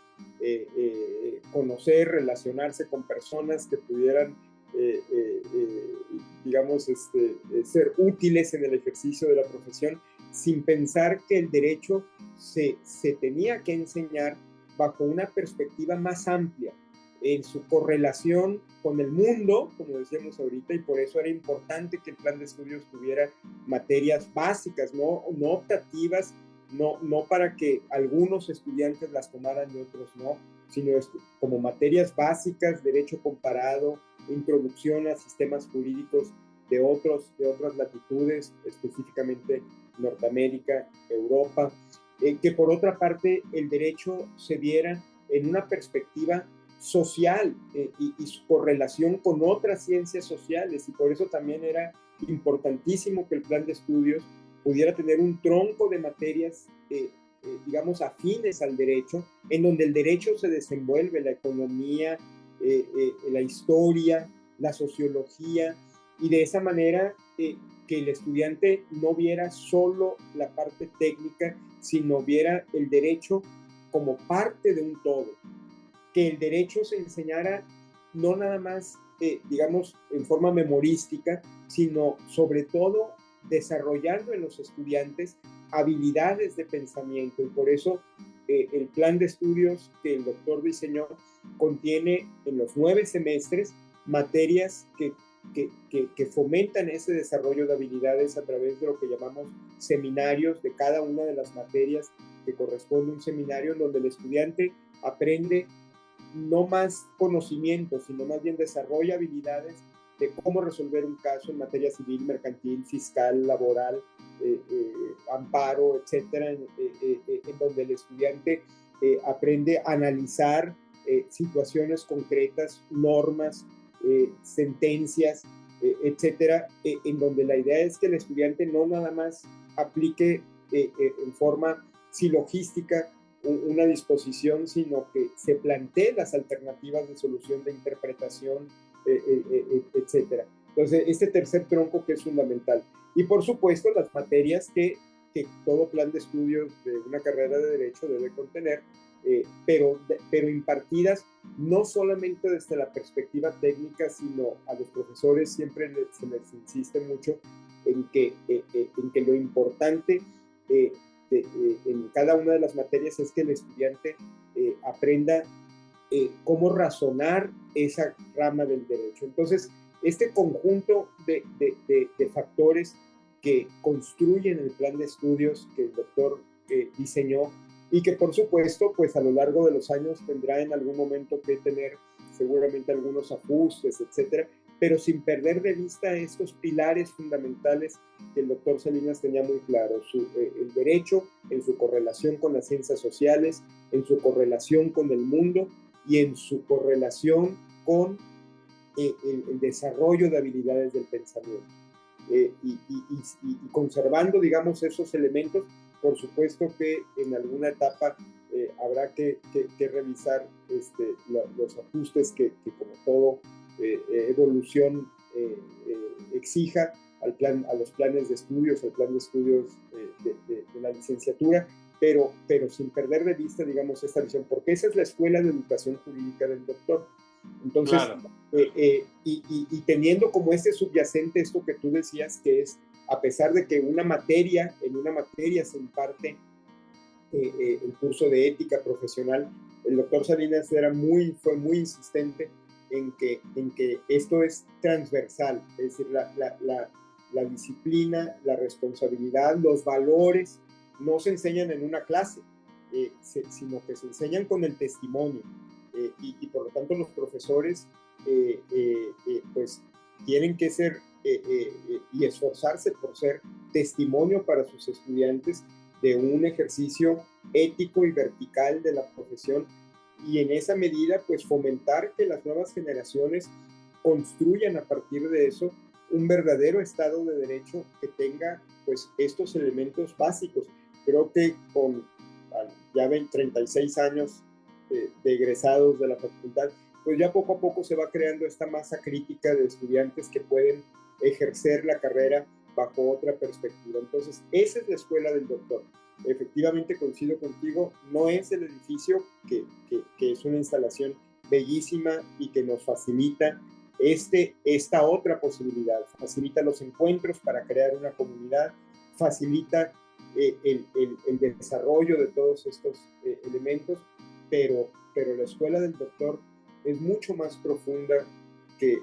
conocer, relacionarse con personas que pudieran, digamos, ser útiles en el ejercicio de la profesión, sin pensar que el derecho se tenía que enseñar bajo una perspectiva más amplia, en su correlación con el mundo, como decíamos ahorita, y por eso era importante que el plan de estudios tuviera materias básicas, no optativas, no para que algunos estudiantes las tomaran y otros no, sino como materias básicas, derecho comparado, introducción a sistemas jurídicos de otras latitudes, específicamente Norteamérica, Europa, que por otra parte el derecho se viera en una perspectiva social y su correlación con otras ciencias sociales, y por eso también era importantísimo que el plan de estudios pudiera tener un tronco de materias, digamos, afines al derecho, en donde el derecho se desenvuelve, la economía, la historia, la sociología, y de esa manera que el estudiante no viera solo la parte técnica, sino viera el derecho como parte de un todo, que el derecho se enseñara no nada más, digamos, en forma memorística, sino sobre todo desarrollando en los estudiantes habilidades de pensamiento. Y por eso el plan de estudios que el doctor diseñó contiene en los 9 semestres materias que fomentan ese desarrollo de habilidades a través de lo que llamamos seminarios de cada una de las materias que corresponde a un seminario, en donde el estudiante aprende no más conocimiento, sino más bien desarrolla habilidades de cómo resolver un caso en materia civil, mercantil, fiscal, laboral, amparo, etcétera, en donde el estudiante aprende a analizar situaciones concretas, normas, sentencias, etcétera, en donde la idea es que el estudiante no nada más aplique en forma silogística una disposición, sino que se planteen las alternativas de solución, de interpretación, etcétera. Entonces, este tercer tronco que es fundamental. Y por supuesto, las materias que todo plan de estudios de una carrera de Derecho debe contener, pero impartidas no solamente desde la perspectiva técnica, sino a los profesores siempre se les insiste mucho en que lo importante en cada una de las materias es que el estudiante aprenda cómo razonar esa rama del derecho. Entonces, este conjunto de factores que construyen el plan de estudios que el doctor diseñó y que por supuesto pues a lo largo de los años tendrá en algún momento que tener seguramente algunos ajustes, etcétera, pero sin perder de vista estos pilares fundamentales que el doctor Salinas tenía muy claro, el derecho en su correlación con las ciencias sociales, en su correlación con el mundo y en su correlación con el desarrollo de habilidades del pensamiento. Y conservando, digamos, esos elementos, por supuesto que en alguna etapa habrá que revisar los ajustes que como todo evolución exija a los planes de estudios, al plan de estudios de la licenciatura, pero sin perder de vista, digamos, esta visión, porque esa es la escuela de educación jurídica del doctor. Entonces, claro. Y teniendo como este subyacente esto que tú decías, que es, a pesar de que en una materia se imparte el curso de ética profesional, el doctor Salinas fue muy insistente en que esto es transversal, es decir, la disciplina, la responsabilidad, los valores no se enseñan en una clase, sino que se enseñan con el testimonio. Y por lo tanto los profesores pues tienen que ser y esforzarse por ser testimonio para sus estudiantes de un ejercicio ético y vertical de la profesión, y en esa medida pues fomentar que las nuevas generaciones construyan a partir de eso un verdadero Estado de Derecho que tenga pues estos elementos básicos. Creo que con ya 36 años de egresados de la facultad, pues ya poco a poco se va creando esta masa crítica de estudiantes que pueden ejercer la carrera bajo otra perspectiva. Entonces, esa es la escuela del doctor. Efectivamente, coincido contigo, no es el edificio que es una instalación bellísima y que nos facilita esta otra posibilidad, facilita los encuentros para crear una comunidad, facilita el desarrollo de todos estos elementos, pero la escuela del doctor es mucho más profunda que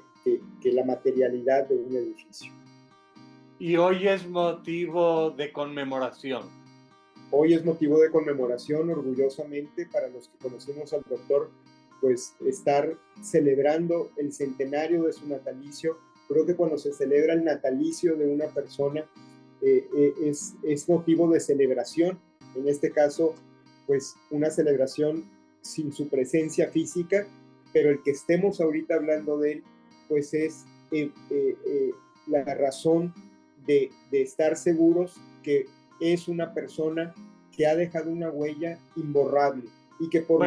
la materialidad de un edificio. Y hoy es motivo de conmemoración. Hoy es motivo de conmemoración, orgullosamente, para los que conocimos al doctor, pues estar celebrando el centenario de su natalicio. Creo que cuando se celebra el natalicio de una persona, es motivo de celebración. En este caso, pues una celebración sin su presencia física, pero el que estemos ahorita hablando de él, pues es la razón de estar seguros que es una persona que ha dejado una huella imborrable y que por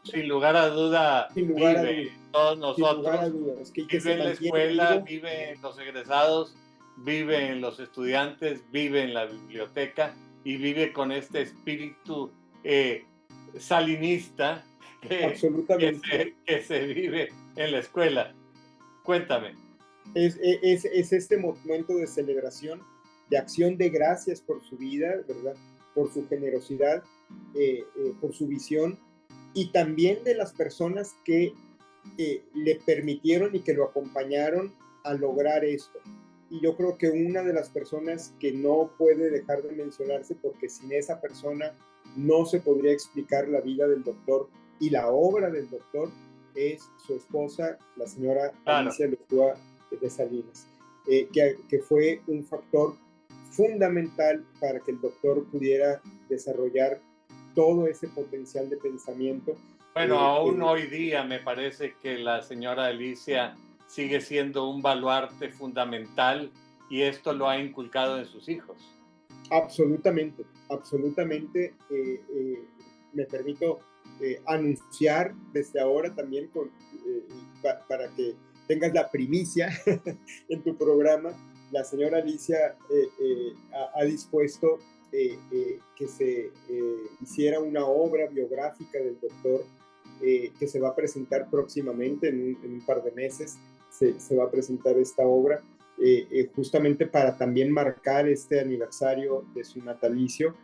sin lugar a duda vive todos nosotros, vive en la escuela, vive en los egresados, vive en los estudiantes, vive en la biblioteca y vive con este espíritu salinista que se vive en la escuela. Cuéntame. Es este momento de celebración, de acción de gracias por su vida, ¿verdad? Por su generosidad, por su visión, y también de las personas que le permitieron y que lo acompañaron a lograr esto. Y yo creo que una de las personas que no puede dejar de mencionarse, porque sin esa persona no se podría explicar la vida del doctor y la obra del doctor, es su esposa, la señora Alicia Lectua de Salinas, que fue un factor fundamental para que el doctor pudiera desarrollar todo ese potencial de pensamiento. Bueno, aún hoy día me parece que la señora Alicia sigue siendo un baluarte fundamental y esto lo ha inculcado en sus hijos. Absolutamente, absolutamente. Me permito anunciar desde ahora también para que tengas la primicia en tu programa. La señora Alicia ha dispuesto que se hiciera una obra biográfica del doctor que se va a presentar próximamente, en un par de meses se va a presentar esta obra, justamente para también marcar este aniversario de su natalicio,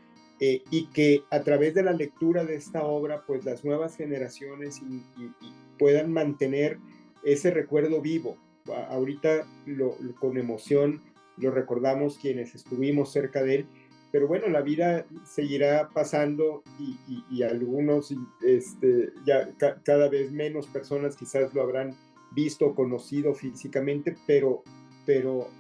y que a través de la lectura de esta obra, pues las nuevas generaciones puedan mantener ese recuerdo vivo. Ahorita con emoción lo recordamos quienes estuvimos cerca de él, pero bueno, la vida seguirá pasando y algunos, ya cada vez menos personas quizás lo habrán visto, conocido físicamente, pero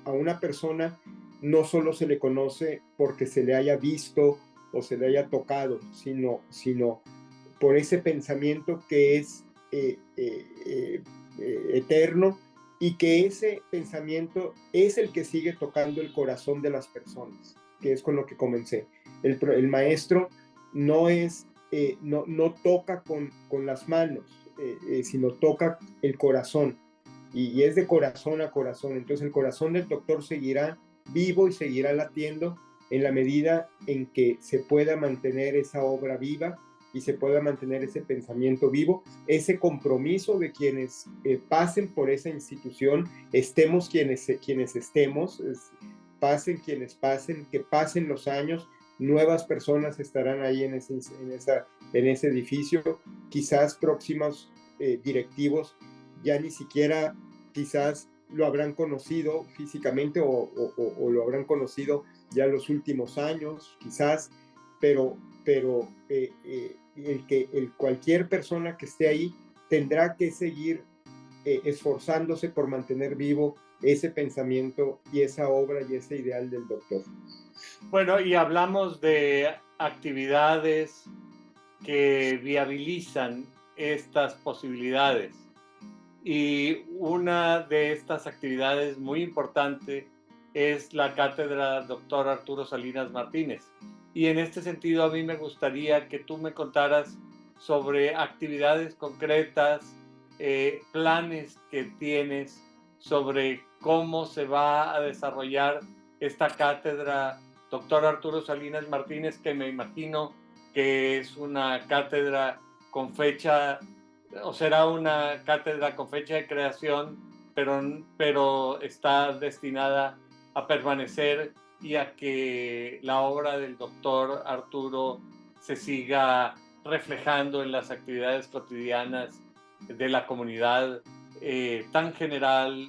a una persona no solo se le conoce porque se le haya visto o se le haya tocado, sino por ese pensamiento que es eterno, y que ese pensamiento es el que sigue tocando el corazón de las personas, que es con lo que comencé. El maestro no no toca con las manos, sino toca el corazón, y es de corazón a corazón. Entonces el corazón del doctor seguirá vivo y seguirá latiendo en la medida en que se pueda mantener esa obra viva y se pueda mantener ese pensamiento vivo, ese compromiso de quienes pasen por esa institución, estemos quienes estemos, pasen quienes pasen, que pasen los años, nuevas personas estarán ahí en ese edificio, quizás próximos directivos ya ni siquiera quizás lo habrán conocido físicamente o lo habrán conocido ya en los últimos años, quizás, pero cualquier persona que esté ahí tendrá que seguir esforzándose por mantener vivo ese pensamiento y esa obra y ese ideal del doctor. Bueno, y hablamos de actividades que viabilizan estas posibilidades. Y una de estas actividades muy importante es la cátedra Dr. Arturo Salinas Martínez. Y en este sentido a mí me gustaría que tú me contaras sobre actividades concretas, planes que tienes sobre cómo se va a desarrollar esta cátedra Dr. Arturo Salinas Martínez, que me imagino que es una cátedra con fecha, o será una cátedra con fecha de creación, pero está destinada a permanecer y a que la obra del doctor Arturo se siga reflejando en las actividades cotidianas de la comunidad tan general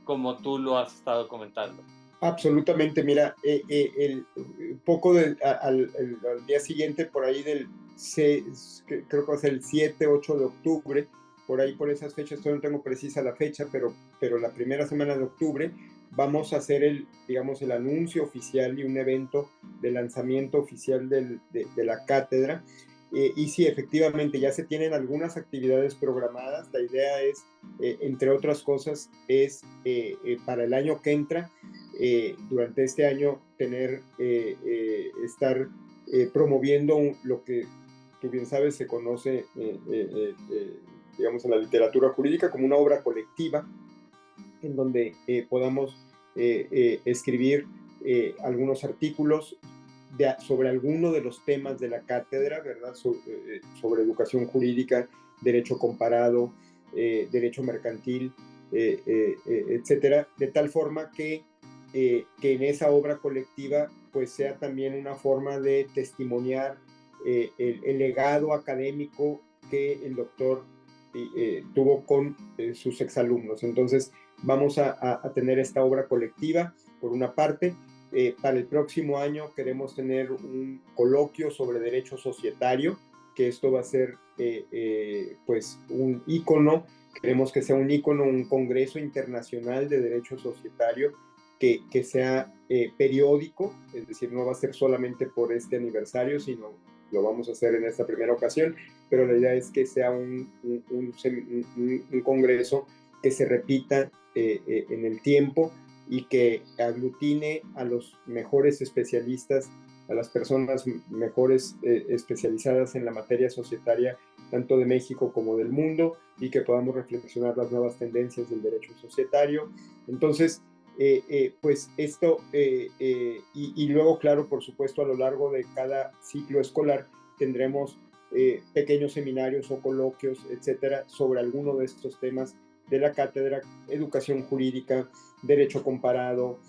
como tú lo has estado comentando. Absolutamente, mira, al día siguiente, por ahí creo que va a ser el 7, 8 de octubre, por ahí por esas fechas, todavía no tengo precisa la fecha, pero la primera semana de octubre vamos a hacer el anuncio oficial y un evento de lanzamiento oficial de la cátedra. Y sí, efectivamente, ya se tienen algunas actividades programadas. La idea es, entre otras cosas, es para el año que entra, durante este año, estar promoviendo lo que tú bien sabes se conoce, digamos, en la literatura jurídica como una obra colectiva, en donde podamos escribir algunos artículos sobre alguno de los temas de la cátedra, ¿verdad? Sobre educación jurídica, derecho comparado, derecho mercantil, etcétera, de tal forma que en esa obra colectiva pues sea también una forma de testimoniar el legado académico que el doctor tuvo con sus exalumnos. Entonces vamos a tener esta obra colectiva, por una parte. Para el próximo año queremos tener un coloquio sobre derecho societario, que esto va a ser pues un ícono. Queremos que sea un ícono, un congreso internacional de derecho societario que sea periódico, es decir, no va a ser solamente por este aniversario, sino lo vamos a hacer en esta primera ocasión, pero la idea es que sea un congreso que se repita en el tiempo y que aglutine a los mejores especialistas, a las personas mejores especializadas en la materia societaria, tanto de México como del mundo, y que podamos reflexionar las nuevas tendencias del derecho societario. Entonces, pues esto, y luego, claro, por supuesto, a lo largo de cada ciclo escolar tendremos pequeños seminarios o coloquios, etcétera, sobre alguno de estos temas de la cátedra: educación jurídica, derecho comparado,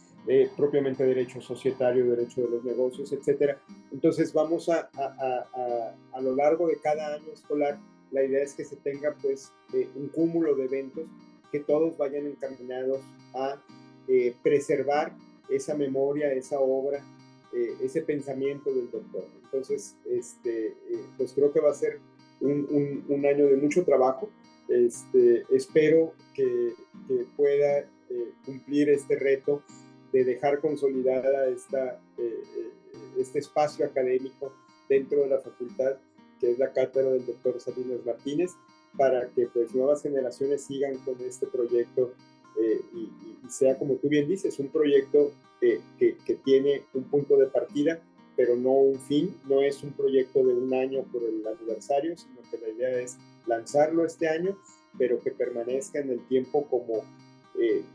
propiamente derecho societario, derecho de los negocios, etcétera. Entonces vamos a lo largo de cada año escolar, la idea es que se tenga pues un cúmulo de eventos que todos vayan encaminados a preservar esa memoria, esa obra, ese pensamiento del doctor. Entonces, pues creo que va a ser un año de mucho trabajo. Espero que pueda cumplir este reto de dejar consolidada este espacio académico dentro de la facultad, que es la cátedra del doctor Salinas Martínez, para que pues nuevas generaciones sigan con este proyecto y sea, como tú bien dices, un proyecto que tiene un punto de partida, pero no un fin. No es un proyecto de un año por el aniversario, sino que la idea es lanzarlo este año, pero que permanezca en el tiempo como,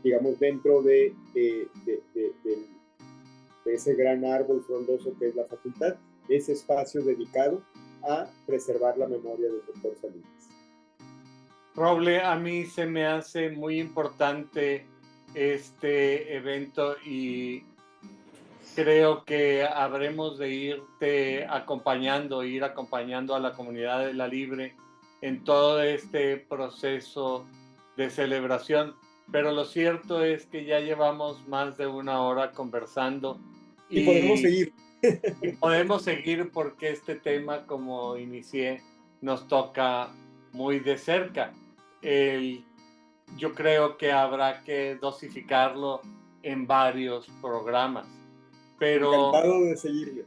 digamos, dentro de ese gran árbol frondoso que es la facultad, ese espacio dedicado a preservar la memoria del doctor Salinas. Roble, a mí se me hace muy importante este evento y creo que habremos de ir acompañando a la comunidad de La Libre en todo este proceso de celebración. Pero lo cierto es que ya llevamos más de una hora conversando y podemos seguir. Y podemos seguir porque este tema, como inicié, nos toca muy de cerca. Yo creo que habrá que dosificarlo en varios programas. Pero encantado de seguirle.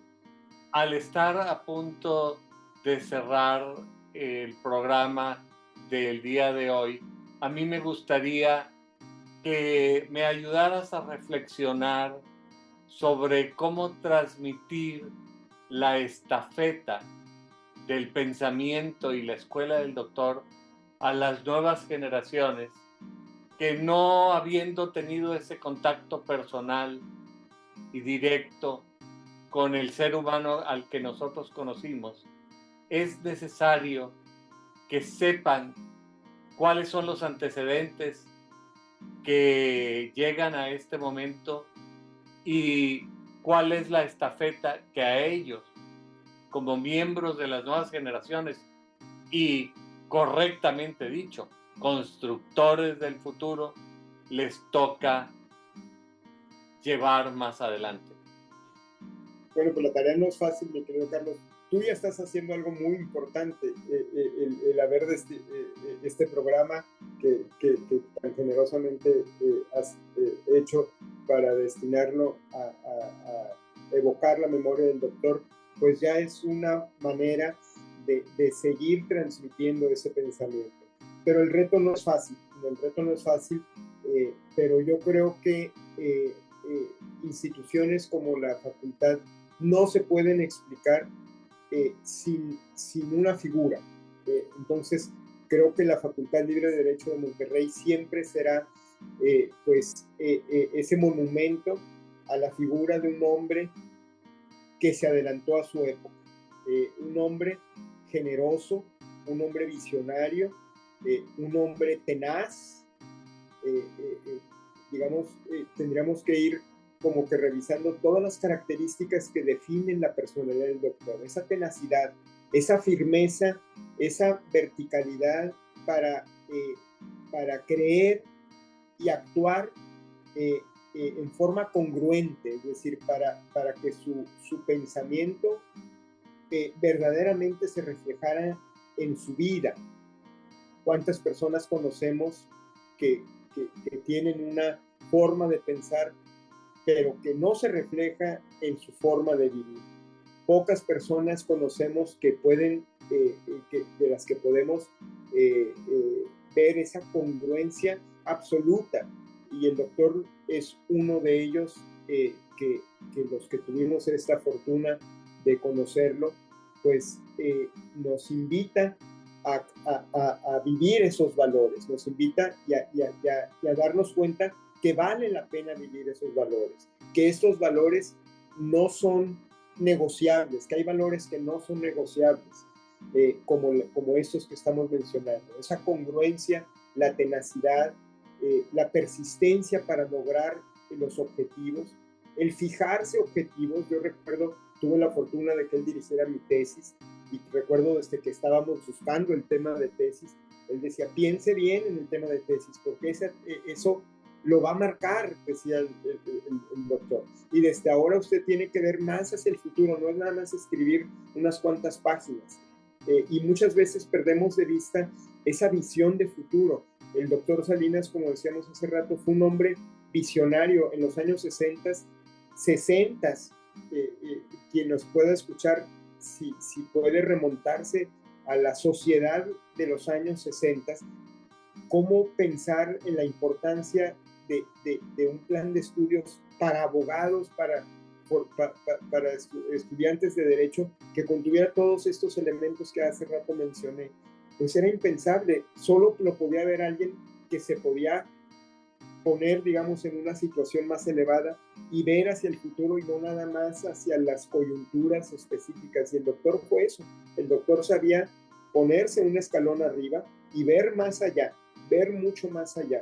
Al estar a punto de cerrar el programa del día de hoy, a mí me gustaría que me ayudaras a reflexionar sobre cómo transmitir la estafeta del pensamiento y la escuela del doctor a las nuevas generaciones que, no habiendo tenido ese contacto personal y directo con el ser humano al que nosotros conocimos, es necesario que sepan cuáles son los antecedentes que llegan a este momento y cuál es la estafeta que a ellos, como miembros de las nuevas generaciones y, correctamente dicho, constructores del futuro, les toca llevar más adelante. Bueno, pues la tarea no es fácil, mi querido Carlos. Tú ya estás haciendo algo muy importante, el haber de este programa que tan generosamente has hecho para destinarlo a evocar la memoria del doctor, pues ya es una manera de seguir transmitiendo ese pensamiento. Pero el reto no es fácil, pero yo creo que instituciones como la facultad no se pueden explicar sin una figura. Entonces, creo que la Facultad Libre de Derecho de Monterrey siempre será ese monumento a la figura de un hombre que se adelantó a su época, un hombre generoso, un hombre visionario, un hombre tenaz. Tendríamos que ir como que revisando todas las características que definen la personalidad del doctor, esa tenacidad, esa firmeza, esa verticalidad para creer y actuar en forma congruente, es decir, para que su pensamiento verdaderamente se reflejara en su vida. ¿Cuántas personas conocemos que tienen una forma de pensar pero que no se refleja en su forma de vivir? Pocas personas conocemos que pueden, de las que podemos ver esa congruencia absoluta, y el doctor es uno de ellos, que los que tuvimos esta fortuna de conocerlo, pues nos invita a vivir esos valores, nos invita y a darnos cuenta que vale la pena vivir esos valores, que estos valores no son negociables, que hay valores que no son negociables, como estos que estamos mencionando. Esa congruencia, la tenacidad, la persistencia para lograr los objetivos, el fijarse objetivos. Yo recuerdo, tuve la fortuna de que él dirigiera mi tesis, y recuerdo desde que estábamos buscando el tema de tesis, él decía, piense bien en el tema de tesis, porque eso lo va a marcar, decía el doctor. Y desde ahora usted tiene que ver más hacia el futuro, no es nada más escribir unas cuantas páginas. Y muchas veces perdemos de vista esa visión de futuro. El doctor Salinas, como decíamos hace rato, fue un hombre visionario en los años 60, quien nos pueda escuchar, si puede remontarse a la sociedad de los años 60, cómo pensar en la importancia de un plan de estudios para abogados, para estudiantes de derecho, que contuviera todos estos elementos que hace rato mencioné. Pues era impensable, solo lo podía ver alguien que se podía poner, digamos, en una situación más elevada y ver hacia el futuro y no nada más hacia las coyunturas específicas. Y el doctor fue eso, el doctor sabía ponerse un escalón arriba y ver más allá, ver mucho más allá.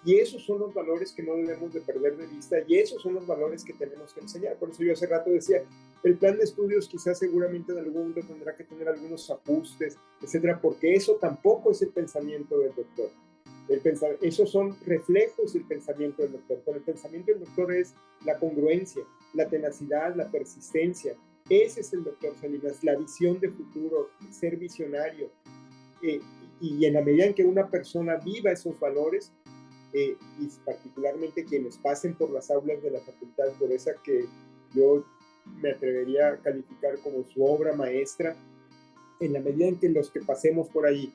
Y esos son los valores que no debemos de perder de vista y esos son los valores que tenemos que enseñar. Por eso yo hace rato decía, el plan de estudios quizás seguramente en algún momento tendrá que tener algunos ajustes, etcétera, porque eso tampoco es el pensamiento del doctor. Esos son reflejos del pensamiento del doctor. Pero el pensamiento del doctor es la congruencia, la tenacidad, la persistencia. Ese es el doctor Salinas, la visión de futuro, ser visionario. Y en la medida en que una persona viva esos valores, y particularmente quienes pasen por las aulas de la facultad, por esa que yo me atrevería a calificar como su obra maestra, en la medida en que los que pasemos por ahí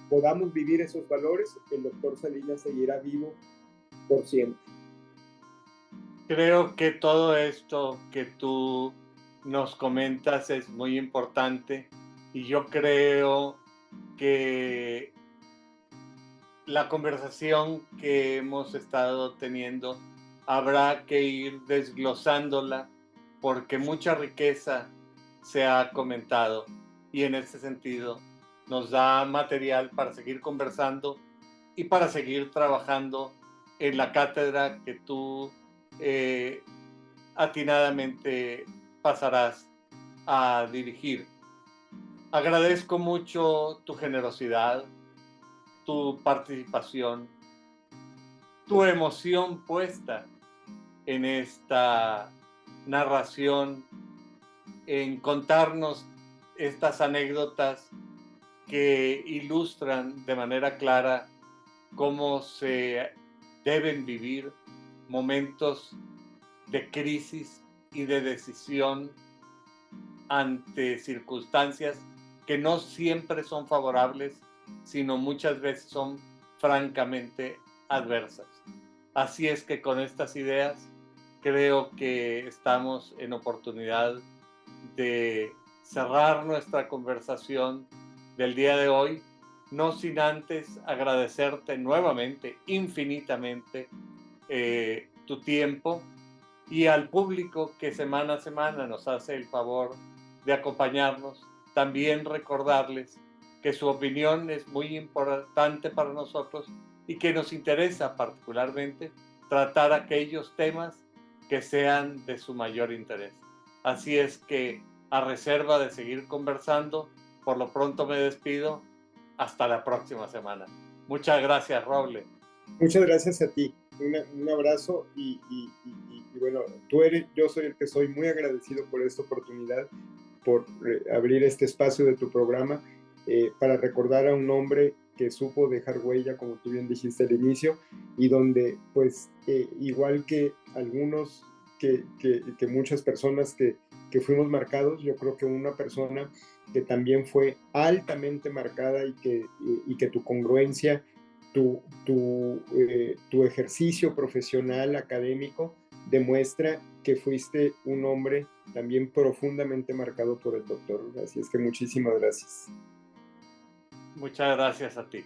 podamos vivir esos valores, el doctor Salinas seguirá vivo por siempre. Creo que todo esto que tú nos comentas es muy importante y yo creo que la conversación que hemos estado teniendo habrá que ir desglosándola porque mucha riqueza se ha comentado y en ese sentido nos da material para seguir conversando y para seguir trabajando en la cátedra que tú atinadamente pasarás a dirigir. Agradezco mucho tu generosidad, tu participación, tu emoción puesta en esta narración, en contarnos estas anécdotas que ilustran de manera clara cómo se deben vivir momentos de crisis y de decisión ante circunstancias que no siempre son favorables, sino muchas veces son francamente adversas. Así es que con estas ideas creo que estamos en oportunidad de cerrar nuestra conversación del día de hoy, no sin antes agradecerte nuevamente, infinitamente, tu tiempo y al público que semana a semana nos hace el favor de acompañarnos. También recordarles que su opinión es muy importante para nosotros y que nos interesa particularmente tratar aquellos temas que sean de su mayor interés. Así es que, a reserva de seguir conversando, por lo pronto me despido. Hasta la próxima semana. Muchas gracias, Roble. Muchas gracias a ti. Un abrazo y bueno, yo soy el que soy muy agradecido por esta oportunidad, por abrir este espacio de tu programa para recordar a un hombre que supo dejar huella, como tú bien dijiste al inicio, y donde pues igual que algunos, que muchas personas que fuimos marcados, yo creo que una persona que también fue altamente marcada y que tu congruencia, tu ejercicio profesional, académico, demuestra que fuiste un hombre también profundamente marcado por el doctor. Así es que muchísimas gracias. Muchas gracias a ti.